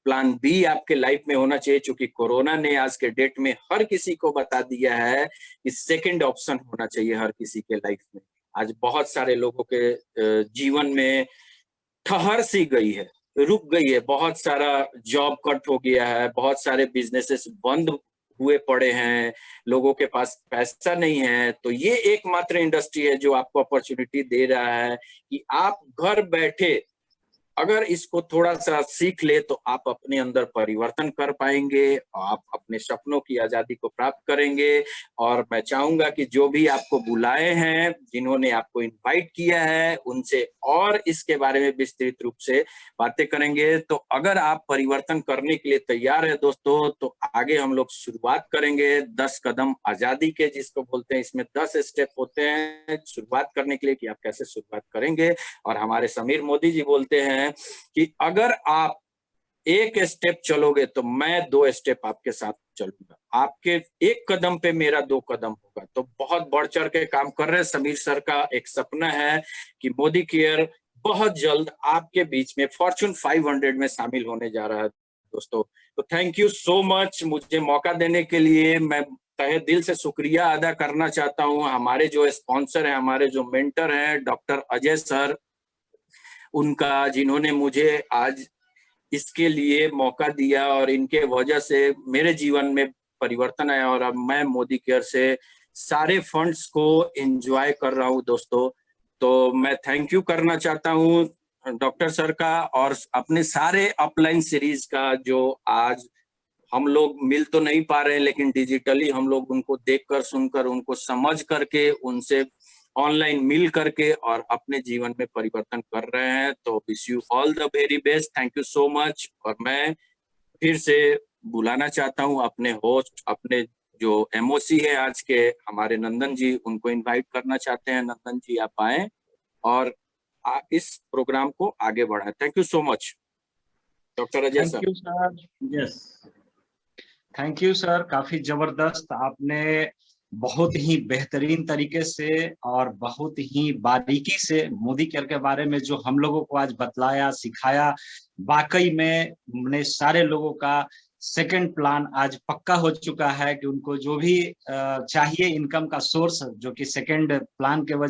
प्लान बी आपके लाइफ में होना चाहिए, क्योंकि कोरोना ने आज के डेट में हर किसी को बता दिया है कि सेकंड ऑप्शन होना चाहिए हर किसी के लाइफ में। आज बहुत सारे लोगों के जीवन में ठहर सी गई है, रुक गई है, बहुत सारा जॉब कट हो गया है, बहुत सारे बिजनेसेस बंद हुए पड़े हैं, लोगों के पास पैसा नहीं है। तो ये एकमात्र इंडस्ट्री है जो आपको अपॉर्चुनिटी दे रहा है कि आप घर बैठे अगर इसको थोड़ा सा सीख ले तो आप अपने अंदर परिवर्तन कर पाएंगे, आप अपने सपनों की आजादी को प्राप्त करेंगे। और मैं चाहूंगा कि जो भी आपको बुलाए हैं, जिन्होंने आपको इनवाइट किया है, उनसे और इसके बारे में विस्तृत रूप से बातें करेंगे। तो अगर आप परिवर्तन करने के लिए तैयार है दोस्तों, तो आगे हम लोग शुरुआत करेंगे 10 कदम आजादी के, जिसको बोलते हैं। इसमें 10 स्टेप होते हैं शुरुआत करने के लिए कि आप कैसे शुरुआत करेंगे। और हमारे समीर मोदी जी बोलते हैं कि अगर आप एक स्टेप चलोगे तो मैं 2 स्टेप आपके साथ चलूंगा, आपके एक कदम पे मेरा 2 कदम होगा। तो बहुत बढ़ चढ़ के काम कर रहे हैं। समीर सर का एक सपना है कि मोदी केयर बहुत जल्द आपके बीच में फॉर्च्यून 500 में शामिल होने जा रहा है दोस्तों। तो थैंक यू सो मच मुझे मौका देने के लिए। मैं तहे दिल से शुक्रिया अदा करना चाहता हूँ हमारे जो स्पॉन्सर हैं, हमारे जो मेंटर हैं, डॉक्टर अजय सर, उनका, जिन्होंने मुझे आज इसके लिए मौका दिया और इनके वजह से मेरे जीवन में परिवर्तन आया और अब मैं मोदी केयर से सारे फंड्स को एंजॉय कर रहा हूँ दोस्तों। तो मैं थैंक यू करना चाहता हूँ डॉक्टर सर का और अपने सारे अपलाइन सीरीज का, जो आज हम लोग मिल तो नहीं पा रहे हैं लेकिन डिजिटली हम लोग उनको देखकर, सुनकर, उनको समझ करके, उनसे ऑनलाइन मिल करके और अपने जीवन में परिवर्तन कर रहे हैं। तो wish you all the very best, thank you so much. और मैं फिर से बुलाना चाहता हूं अपने होस्ट, अपने जो MOC है आज के, हमारे नंदन जी, उनको इनवाइट करना चाहते हैं। नंदन जी आप आए और इस प्रोग्राम को आगे बढ़ाएं। Thank you so much doctor Ajay sir. Thank you sir. Yes, thank you sir. काफी जबरदस्त, आपने बहुत ही बेहतरीन तरीके से और बहुत ही बारीकी से मोदी केयर के बारे में जो हम लोगों को आज बतलाया, सिखाया, वाकई में हमने सारे लोगों का सेकंड प्लान आज पक्का हो चुका है कि उनको जो भी चाहिए इनकम का सोर्स जो कि सेकंड प्लान के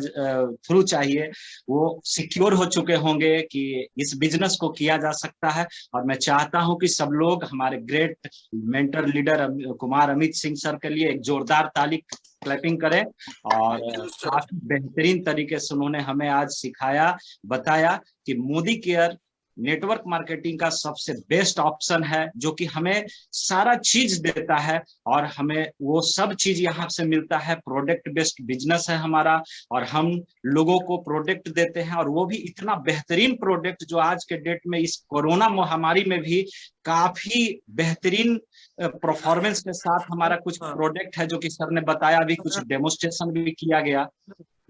थ्रू चाहिए वो सिक्योर हो चुके होंगे कि इस बिजनेस को किया जा सकता है। और मैं चाहता हूं कि सब लोग हमारे great mentor leader Kumar Amit Singh sir के लिए एक जोरदार ताली क्लैपिंग करें। और काफी बेहतरीन तरीके से उन्होंने हमें आज सिखाया, बताया कि मोदी केयर नेटवर्क मार्केटिंग का सबसे बेस्ट ऑप्शन है, जो कि हमें सारा चीज देता है और हमें वो सब चीज यहाँ से मिलता है। प्रोडक्ट बेस्ड बिजनेस है हमारा और हम लोगों को प्रोडक्ट देते हैं, और वो भी इतना बेहतरीन प्रोडक्ट जो आज के डेट में इस कोरोना महामारी में भी काफी बेहतरीन परफॉर्मेंस के साथ हमारा कुछ प्रोडक्ट है जो कि सर ने बताया, अभी कुछ डेमोन्स्ट्रेशन भी किया गया।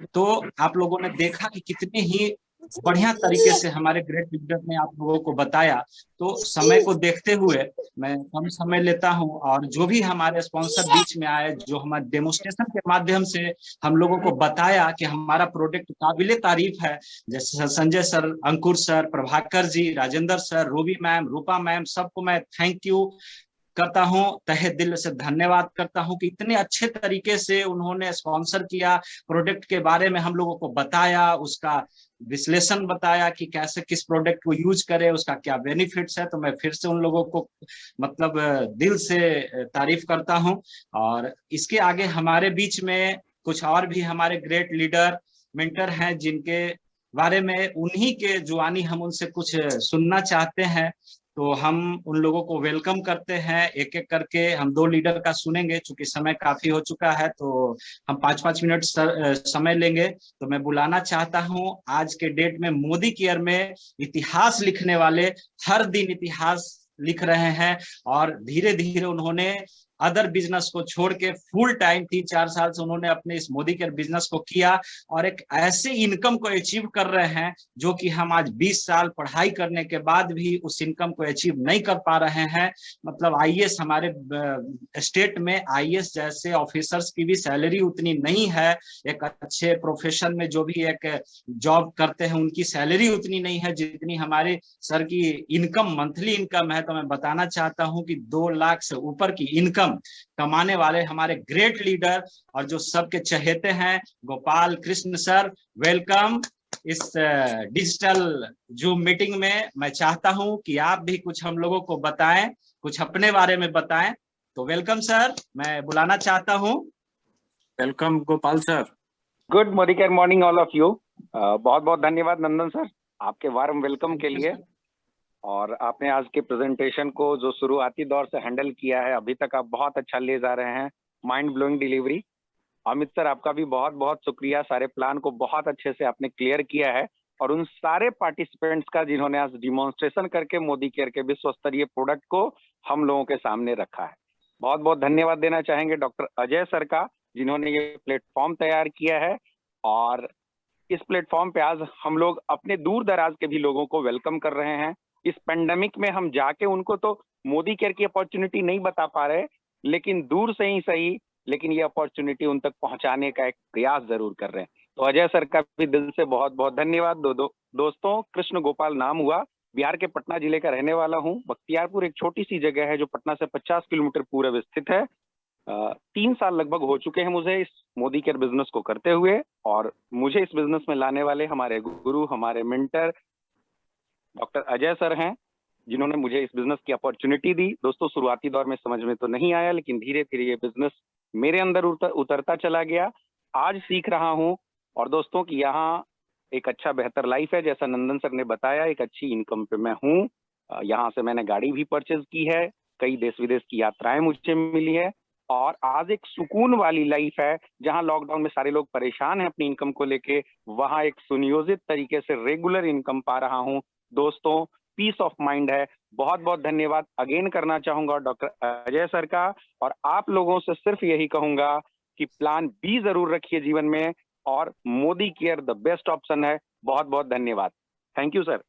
तो आप लोगों ने देखा कि कितने ही बढ़िया तरीके से हमारे ग्रेट लीडर ने आप लोगों को बताया। तो समय को देखते हुए मैं कम समय लेता हूं, और जो भी हमारे स्पॉन्सर बीच में आए, जो हमारे डेमोन्स्ट्रेशन के माध्यम से हम लोगों को बताया कि हमारा प्रोडक्ट काबिले तारीफ है, जैसे संजय सर, अंकुर sir, Prabhakar ji, Rajendra sir, Ruby ma'am, रूपा मैम, सबको मैं थैंक यू करता हूं, तहे दिल से धन्यवाद करता हूं कि इतने अच्छे तरीके से उन्होंने स्पॉन्सर किया, प्रोडक्ट के बारे में हम लोगों को बताया, उसका विश्लेषण बताया कि कैसे किस प्रोडक्ट को यूज करें, उसका क्या बेनिफिट्स है। तो मैं फिर से उन लोगों को मतलब दिल से तारीफ करता हूं। और इसके आगे हमारे बीच में कुछ और भी हमारे ग्रेट लीडर मेंटर हैं जिनके बारे में उन्हीं के जुबानी हम उनसे कुछ सुनना चाहते हैं। तो हम उन लोगों को वेलकम करते हैं, एक एक करके हम 2 लीडर का सुनेंगे। चूंकि समय काफी हो चुका है तो हम 5-5 मिनट समय लेंगे। तो मैं बुलाना चाहता हूं आज के डेट में मोदी केयर में इतिहास लिखने वाले, हर दिन इतिहास लिख रहे हैं, और धीरे धीरे उन्होंने अदर बिजनेस को छोड़ के फुल टाइम 3-4 साल से उन्होंने अपने इस मोदी केयर बिजनेस को किया, और एक ऐसे इनकम को अचीव कर रहे हैं जो कि हम आज 20 साल पढ़ाई करने के बाद भी उस इनकम को अचीव नहीं कर पा रहे हैं। मतलब आईएएस हमारे स्टेट में आईएएस जैसे ऑफिसर्स की भी सैलरी उतनी नहीं है, एक अच्छे प्रोफेशन में जो भी एक जॉब करते हैं उनकी सैलरी उतनी नहीं है जितनी हमारे सर की इनकम, मंथली इनकम है। तो मैं बताना चाहता हूं कि 2 लाख से ऊपर की इनकम कमाने वाले हमारे ग्रेट लीडर और जो सबके चहेते हैं, गोपाल कृष्ण सर, वेलकम इस डिजिटल जूम मीटिंग में। मैं चाहता हूं कि आप भी कुछ हम लोगों को बताएं, कुछ अपने बारे में बताएं। तो वेलकम सर, मैं बुलाना चाहता हूं। Welcome Gopal sir. Good Modicare morning all of you. बहुत बहुत धन्यवाद नंदन सर आपके वार्म वेलकम के लिए। और आपने आज के प्रेजेंटेशन को जो शुरुआती दौर से हैंडल किया है, अभी तक आप बहुत अच्छा ले जा रहे हैं, mind blowing delivery. Amit sir आपका भी बहुत बहुत शुक्रिया, सारे प्लान को बहुत अच्छे से आपने क्लियर किया है। और उन सारे पार्टिसिपेंट्स का जिन्होंने आज डिमॉन्स्ट्रेशन करके मोदी केयर के विश्व स्तरीय प्रोडक्ट को हम लोगों के सामने रखा है। बहुत बहुत धन्यवाद देना चाहेंगे डॉक्टर अजय सर का, जिन्होंने ये प्लेटफॉर्म तैयार किया है। और इस प्लेटफॉर्म पे आज हम लोग अपने दूर दराज के भी लोगों को वेलकम कर रहे हैं। इस पेंडेमिक में हम जाके उनको तो मोदी केयर की अपॉर्चुनिटी नहीं बता पा रहे, लेकिन दूर से ही सही, लेकिन ये अपॉर्चुनिटी उन तक पहुंचाने का एक प्रयास जरूर कर रहे हैं। तो अजय सर का भी दिल से बहुत बहुत धन्यवाद। दोस्तों, कृष्ण गोपाल नाम हुआ, बिहार के पटना जिले का रहने वाला हूँ। बख्तियारपुर एक छोटी सी जगह है जो पटना से 50 किलोमीटर पूर्व स्थित है। 3 साल लगभग हो चुके हैं मुझे इस मोदी केयर बिजनेस को करते हुए, और मुझे इस बिजनेस में लाने वाले हमारे गुरु, हमारे मेंटर डॉक्टर अजय सर हैं, जिन्होंने मुझे इस बिजनेस की अपॉर्चुनिटी दी। दोस्तों, शुरुआती दौर में समझ में तो नहीं आया, लेकिन धीरे धीरे ये बिजनेस मेरे अंदर उतरता चला गया। आज सीख रहा हूँ, और दोस्तों की यहाँ एक अच्छा बेहतर लाइफ है, जैसा नंदन सर ने बताया, एक अच्छी इनकम पे मैं हूँ। यहाँ से मैंने गाड़ी भी परचेज की है, कई देश विदेश की यात्राएं मुझे मिली है, और आज एक सुकून वाली लाइफ है। जहां लॉकडाउन में सारे लोग परेशान हैं अपनी इनकम को लेके, वहां एक सुनियोजित तरीके से रेगुलर इनकम पा रहा हूं। दोस्तों, पीस ऑफ माइंड है। बहुत बहुत धन्यवाद अगेन करना चाहूंगा डॉक्टर अजय सर का, और आप लोगों से सिर्फ यही कहूंगा कि प्लान बी जरूर रखिए जीवन में, और Modi care the best option है। बहुत बहुत धन्यवाद। Thank you sir.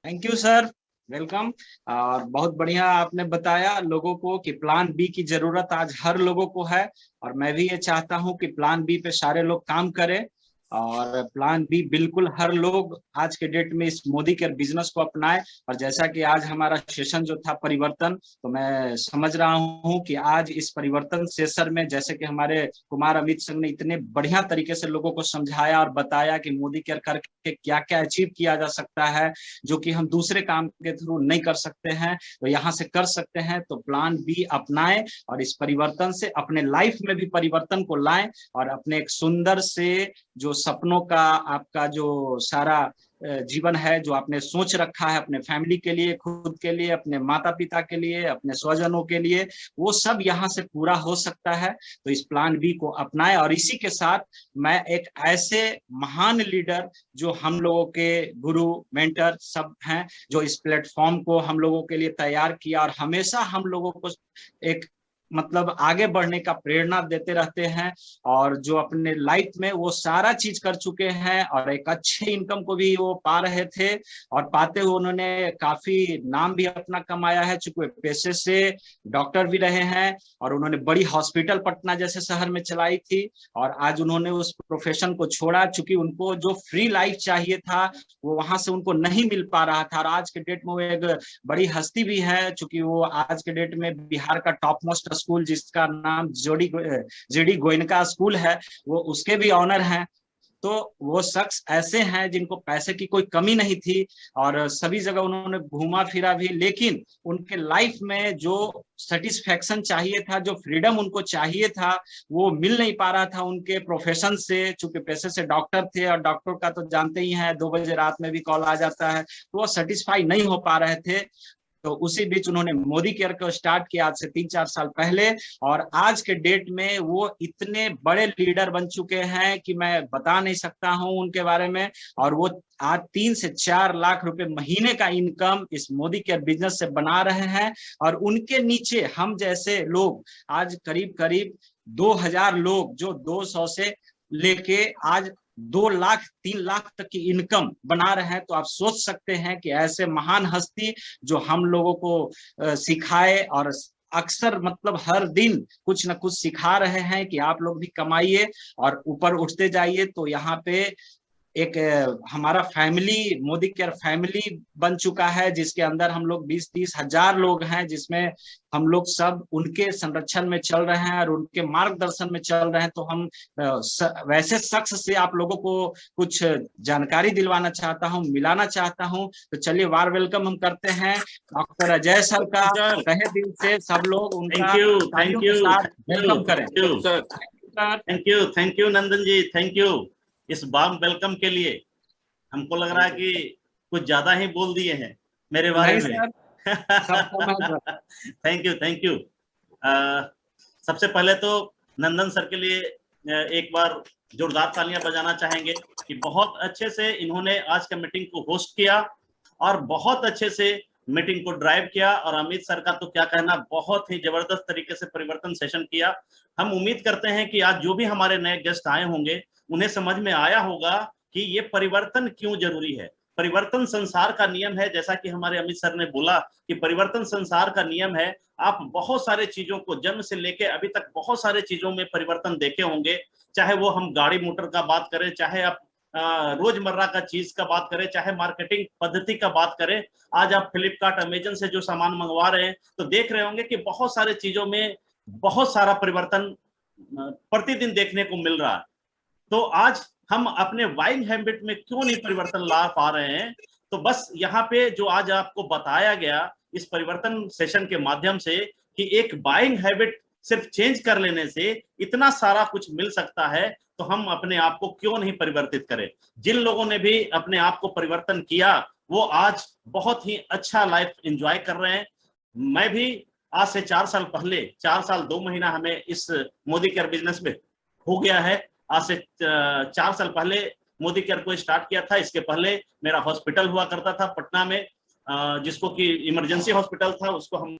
Thank you sir, welcome. और बहुत बढ़िया आपने बताया लोगों को कि प्लान बी की जरूरत आज हर लोगों को है, और मैं भी ये चाहता हूं कि प्लान बी पे सारे लोग काम करें। और प्लान बी बिल्कुल हर लोग आज के डेट में इस मोदी केयर बिजनेस को अपनाए। और जैसा कि आज हमारा सेशन जो था परिवर्तन, तो मैं समझ रहा हूं कि आज इस परिवर्तन सेशन में जैसे कि हमारे कुमार अमित सिंह ने इतने बढ़िया तरीके से लोगों को समझाया और बताया कि मोदी केयर करके क्या क्या अचीव किया जा सकता है, जो कि हम दूसरे काम के थ्रू नहीं कर सकते हैं, तो यहाँ से कर सकते हैं। तो प्लान बी अपनाएं और इस परिवर्तन से अपने लाइफ में भी परिवर्तन को लाएं और अपने एक सुंदर से जो सपनों का आपका जो सारा जीवन है, जो आपने सोच रखा है अपने फैमिली के लिए, खुद के लिए, अपने माता पिता के लिए, अपने स्वजनों के लिए, वो सब यहाँ से पूरा हो सकता है। तो इस प्लान बी को अपनाएं। और इसी के साथ मैं एक ऐसे महान लीडर जो हम लोगों के गुरु मेंटर सब हैं, जो इस प्लेटफॉर्म को हम लोगों के लिए तैयार किया और हमेशा हम लोगों को एक मतलब आगे बढ़ने का प्रेरणा देते रहते हैं, और जो अपने लाइफ में वो सारा चीज कर चुके हैं और एक अच्छे इनकम को भी वो पा रहे थे, और पाते हुए उन्होंने काफी नाम भी अपना कमाया है, चूंकि पेशे से डॉक्टर भी रहे हैं और उन्होंने बड़ी हॉस्पिटल पटना जैसे शहर में चलाई थी, और आज उन्होंने उस प्रोफेशन को छोड़ा, चूंकि उनको जो फ्री लाइफ चाहिए था वो वहां से उनको नहीं मिल पा रहा था। और आज के डेट में वो एक बड़ी हस्ती भी है, चूंकि वो आज के डेट में बिहार का टॉप मोस्ट स्कूल जिसका नाम जीडी गोयनका स्कूल है, वो उसके भी ऑनर हैं। तो वो शख्स ऐसे हैं जिनको पैसे की कोई कमी नहीं थी और सभी जगह उन्होंने घूमा फिरा भी, लेकिन उनके लाइफ में जो सेटिस्फेक्शन चाहिए था, जो फ्रीडम उनको चाहिए था, वो मिल नहीं पा रहा था उनके प्रोफेशन से। चूंकि पैसे से डॉक्टर थे और डॉक्टर का तो जानते ही हैं 2 बजे रात में भी कॉल आ जाता है, तो वो सेटिस्फाई नहीं हो पा रहे थे। तो उसी बीच उन्होंने मोदी केयर को स्टार्ट किया आज से 3-4 साल पहले, और आज के डेट में वो इतने बड़े लीडर बन चुके हैं कि मैं बता नहीं सकता हूं उनके बारे में। और वो आज 3 से 4 लाख रुपए महीने का इनकम इस मोदी केयर बिजनेस से बना रहे हैं, और उनके नीचे हम जैसे लोग आज करीब करीब 2000 लोग जो 200 से लेके आज 2 लाख 3 लाख तक की इनकम बना रहे हैं। तो आप सोच सकते हैं कि ऐसे महान हस्ती जो हम लोगों को सिखाए और अक्सर मतलब हर दिन कुछ न कुछ सिखा रहे हैं कि आप लोग भी कमाइए और ऊपर उठते जाइए। तो यहाँ पे एक हमारा फैमिली मोदी केयर फैमिली बन चुका है, जिसके अंदर हम लोग 20-30 हजार लोग हैं, जिसमें हम लोग सब उनके संरक्षण में चल रहे हैं और उनके मार्गदर्शन में चल रहे हैं। तो हम वैसे शख्स से आप लोगों को कुछ जानकारी दिलवाना चाहता हूं, मिलाना चाहता हूं। तो चलिए वार वेलकम हम करते हैं डॉक्टर अजय सर का, तहे दिल से सब लोग उनका वेलकम करें। Thank you Nandan ji, thank you इस वार्म वेलकम के लिए। हमको लग रहा है कि कुछ ज्यादा ही बोल दिए हैं मेरे बारे में। Thank you. सबसे पहले तो नंदन सर के लिए एक बार जोरदार तालियां बजाना चाहेंगे कि बहुत अच्छे से इन्होंने आज का मीटिंग को होस्ट किया और बहुत अच्छे से मीटिंग को ड्राइव किया। और अमित सर का तो क्या कहना, बहुत ही जबरदस्त तरीके से परिवर्तन सेशन किया। हम उम्मीद करते हैं कि आज जो भी हमारे नए गेस्ट आए होंगे उन्हें समझ में आया होगा कि ये परिवर्तन क्यों जरूरी है। परिवर्तन संसार का नियम है, जैसा कि हमारे अमित सर ने बोला कि परिवर्तन संसार का नियम है। आप बहुत सारे चीजों को जन्म से लेके अभी तक बहुत सारे चीजों में परिवर्तन देखे होंगे, चाहे वो हम गाड़ी मोटर का बात करें, चाहे आप रोजमर्रा का चीज का बात करें, चाहे मार्केटिंग पद्धति का बात करें। आज आप फ्लिपकार्ट अमेजन से जो सामान मंगवा रहे हैं तो देख रहे होंगे कि बहुत सारे चीजों में बहुत सारा परिवर्तन प्रतिदिन देखने को मिल रहा है। तो आज हम अपने बाइंग हैबिट में क्यों नहीं परिवर्तन ला पा रहे हैं, तो बस यहाँ पे जो आज आपको बताया गया इस परिवर्तन सेशन के माध्यम से कि एक बाइंग हैबिट सिर्फ चेंज कर लेने से इतना सारा कुछ मिल सकता है, तो हम अपने आप को क्यों नहीं परिवर्तित करें। जिन लोगों ने भी अपने आप को परिवर्तन किया वो आज बहुत ही अच्छा लाइफ एंजॉय कर रहे हैं। मैं भी आज से 4 साल पहले, 4 साल 2 महीना हमें इस मोदी केयर बिजनेस में हो गया है। आज से 4 साल पहले मोदी केयर को स्टार्ट किया था। इसके पहले मेरा हॉस्पिटल हुआ करता था पटना में, जिसको कि इमरजेंसी हॉस्पिटल था, उसको हम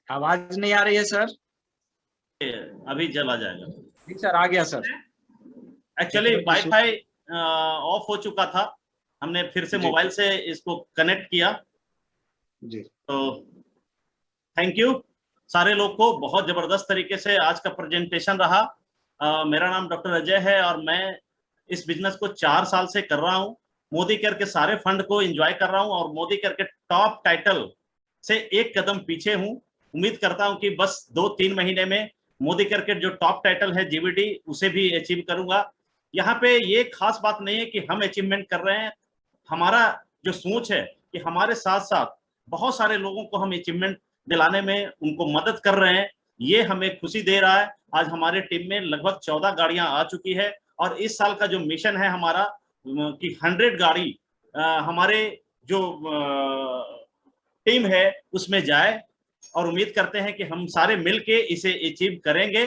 आवाज नहीं आ रही है सर, अभी चला जाएगा। जी सर, आ गया सर। एक्चुअली वाईफाई ऑफ हो चुका था, हमने फिर से मोबाइल से इसको कनेक्ट किया। जी, तो थैंक यू सारे लोग को। बहुत जबरदस्त तरीके से आज का प्रेजेंटेशन रहा। मेरा नाम डॉक्टर अजय है और मैं इस बिजनेस को 4 साल से कर रहा हूँ। मोदी केयर के सारे फंड को एंजॉय कर रहा हूँ और मोदी केयर के टॉप टाइटल से एक कदम पीछे हूँ। उम्मीद करता हूँ कि बस 2-3 महीने में मोदी केयर के जो टॉप टाइटल है जीवीडी उसे भी अचीव करूंगा। यहाँ पे ये खास बात नहीं है कि हम अचीवमेंट कर रहे हैं, हमारा जो सोच है कि हमारे साथ साथ बहुत सारे लोगों को हम अचीवमेंट दिलाने में उनको मदद कर रहे हैं, ये हमें खुशी दे रहा है। आज हमारे टीम में लगभग 14 गाड़ियां आ चुकी है और इस साल का जो मिशन है हमारा कि 100 गाड़ी हमारे जो टीम है उसमें जाए और उम्मीद करते हैं कि हम सारे मिलके इसे अचीव करेंगे।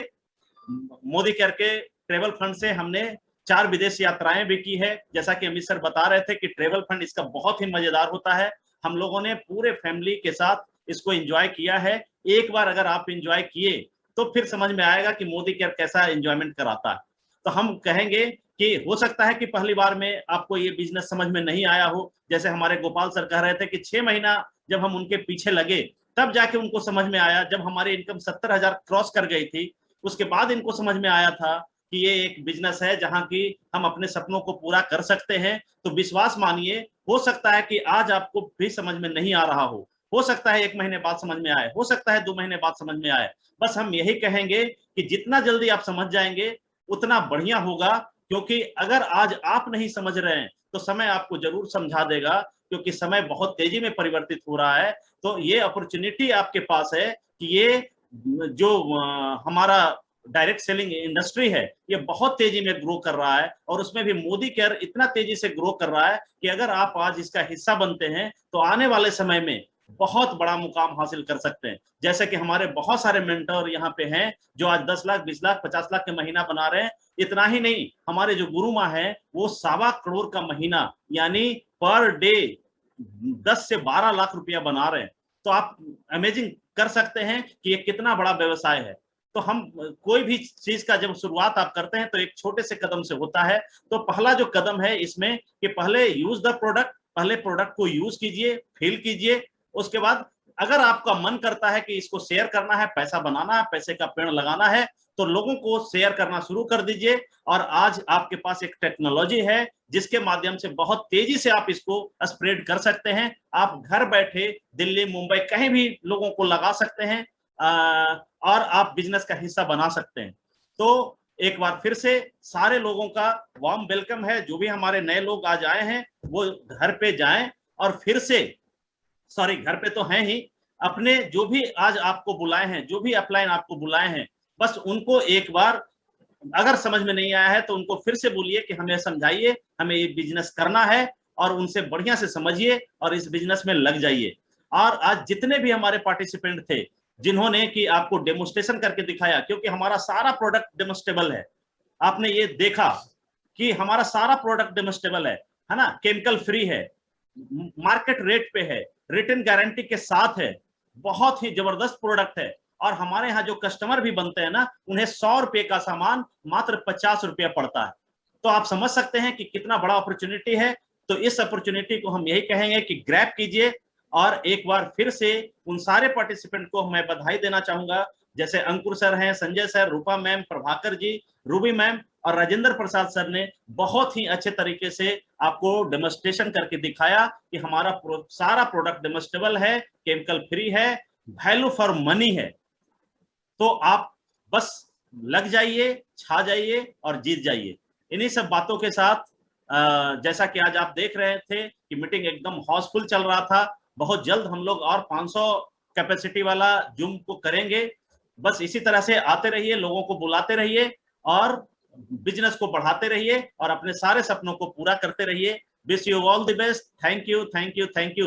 मोदी केयर के ट्रेवल फंड से हमने 4 विदेश यात्राएं भी की है। जैसा कि अमित सर बता रहे थे कि ट्रेवल फंड इसका बहुत ही मजेदार होता है। हम लोगों ने पूरे फैमिली के साथ इसको एंजॉय किया है। एक बार अगर आप एंजॉय किए तो फिर समझ में आएगा कि मोदी केयर कैसा एंजॉयमेंट कराता है। तो हम कहेंगे कि हो सकता है कि पहली बार में आपको ये बिजनेस समझ में नहीं आया हो। जैसे हमारे गोपाल सर कह रहे थे कि 6 महीना जब हम उनके पीछे लगे तब जाके उनको समझ में आया। जब हमारी इनकम 70,000 क्रॉस कर गई थी उसके बाद इनको समझ में आया था कि ये एक बिजनेस है जहां की हम अपने सपनों को पूरा कर सकते हैं। तो विश्वास मानिए, हो सकता है कि आज आपको भी समझ में नहीं आ रहा हो सकता है 1 महीने बाद समझ में आए, हो सकता है 2 महीने बाद समझ में आए। बस हम यही कहेंगे कि जितना जल्दी आप समझ जाएंगे उतना बढ़िया होगा, क्योंकि अगर आज आप नहीं समझ रहे हैं तो समय आपको जरूर समझा देगा, क्योंकि समय बहुत तेजी में परिवर्तित हो रहा है। तो ये अपॉर्चुनिटी आपके पास है कि ये जो हमारा डायरेक्ट सेलिंग इंडस्ट्री है ये बहुत तेजी में ग्रो कर रहा है और उसमें भी मोदी केयर इतना तेजी से ग्रो कर रहा है कि अगर आप आज इसका हिस्सा बनते हैं तो आने वाले समय में बहुत बड़ा मुकाम हासिल कर सकते हैं। जैसे कि हमारे बहुत सारे मेंटर यहाँ पे हैं जो आज 10 लाख, 20 लाख, 50 लाख के महीना बना रहे हैं। इतना ही नहीं, हमारे जो गुरु माँ है वो 1.25 करोड़ का महीना यानी पर डे 10 से 12 लाख रुपया बना रहे हैं। तो आप अमेजिंग कर सकते हैं कि ये कितना बड़ा व्यवसाय है। तो हम कोई भी चीज का जब शुरुआत आप करते हैं तो एक छोटे से कदम से होता है। तो पहला जो कदम है इसमें कि पहले यूज द प्रोडक्ट, पहले प्रोडक्ट को यूज कीजिए, फील कीजिए। उसके बाद अगर आपका मन करता है कि इसको शेयर करना है, पैसा बनाना है, पैसे का पेड़ लगाना है, तो लोगों को शेयर करना शुरू कर दीजिए। और आज आपके पास एक टेक्नोलॉजी है जिसके माध्यम से बहुत तेजी से आप इसको स्प्रेड कर सकते हैं। आप घर बैठे दिल्ली, मुंबई कहीं भी लोगों को लगा सकते हैं और आप बिजनेस का हिस्सा बना सकते हैं। तो एक बार फिर से सारे लोगों का वार्म वेलकम है। जो भी हमारे नए लोग आज आए हैं वो घर पे जाएं और फिर से घर पे तो हैं ही, अपने जो भी आज आपको बुलाए हैं, जो भी अपलाइन आपको बुलाए हैं, बस उनको एक बार अगर समझ में नहीं आया है तो उनको फिर से बोलिए कि हमें समझाइए, हमें ये बिजनेस करना है, और उनसे बढ़िया से समझिए और इस बिजनेस में लग जाइए। और आज जितने भी हमारे पार्टिसिपेंट थे जिन्होंने कि आपको डेमोस्ट्रेशन करके दिखाया, क्योंकि हमारा सारा प्रोडक्ट डेमोस्ट्रेबल है। आपने ये देखा कि हमारा सारा प्रोडक्ट डेमोस्ट्रेबल है ना, केमिकल फ्री है, मार्केट रेट पे है, रिटर्न गारंटी के साथ है, बहुत ही जबरदस्त प्रोडक्ट है। और हमारे यहाँ जो कस्टमर भी बनते हैं ना, उन्हें 100 रुपए का सामान मात्र 50 रुपया पड़ता है। तो आप समझ सकते हैं कि कितना बड़ा अपॉर्चुनिटी है। तो इस अपॉर्चुनिटी को हम यही कहेंगे कि ग्रैब कीजिए। और एक बार फिर से उन सारे पार्टिसिपेंट को मैं बधाई देना चाहूंगा, जैसे अंकुर सर हैं, संजय सर, रूपा ma'am, Prabhakar ji, Ruby ma'am और राजेंद्र प्रसाद सर ने बहुत ही अच्छे तरीके से आपको डेमोस्ट्रेशन करके दिखाया कि हमारा सारा प्रोडक्ट डेमोस्ट्रेबल है, केमिकल फ्री है, वैल्यू फॉर मनी है। तो आप बस लग जाइए, छा जाइए और जीत जाइए। इन्हीं सब बातों के साथ जैसा कि आज आप देख रहे थे कि मीटिंग एकदम हाउसफुल चल रहा था। बहुत जल्द हम लोग और 500 कैपेसिटी वाला जूम को करेंगे। बस इसी तरह से आते रहिए, लोगों को बुलाते रहिए और बिजनेस को बढ़ाते रहिए और अपने सारे सपनों को पूरा करते रहिए। Wish you all the best. Thank you, thank you, thank you.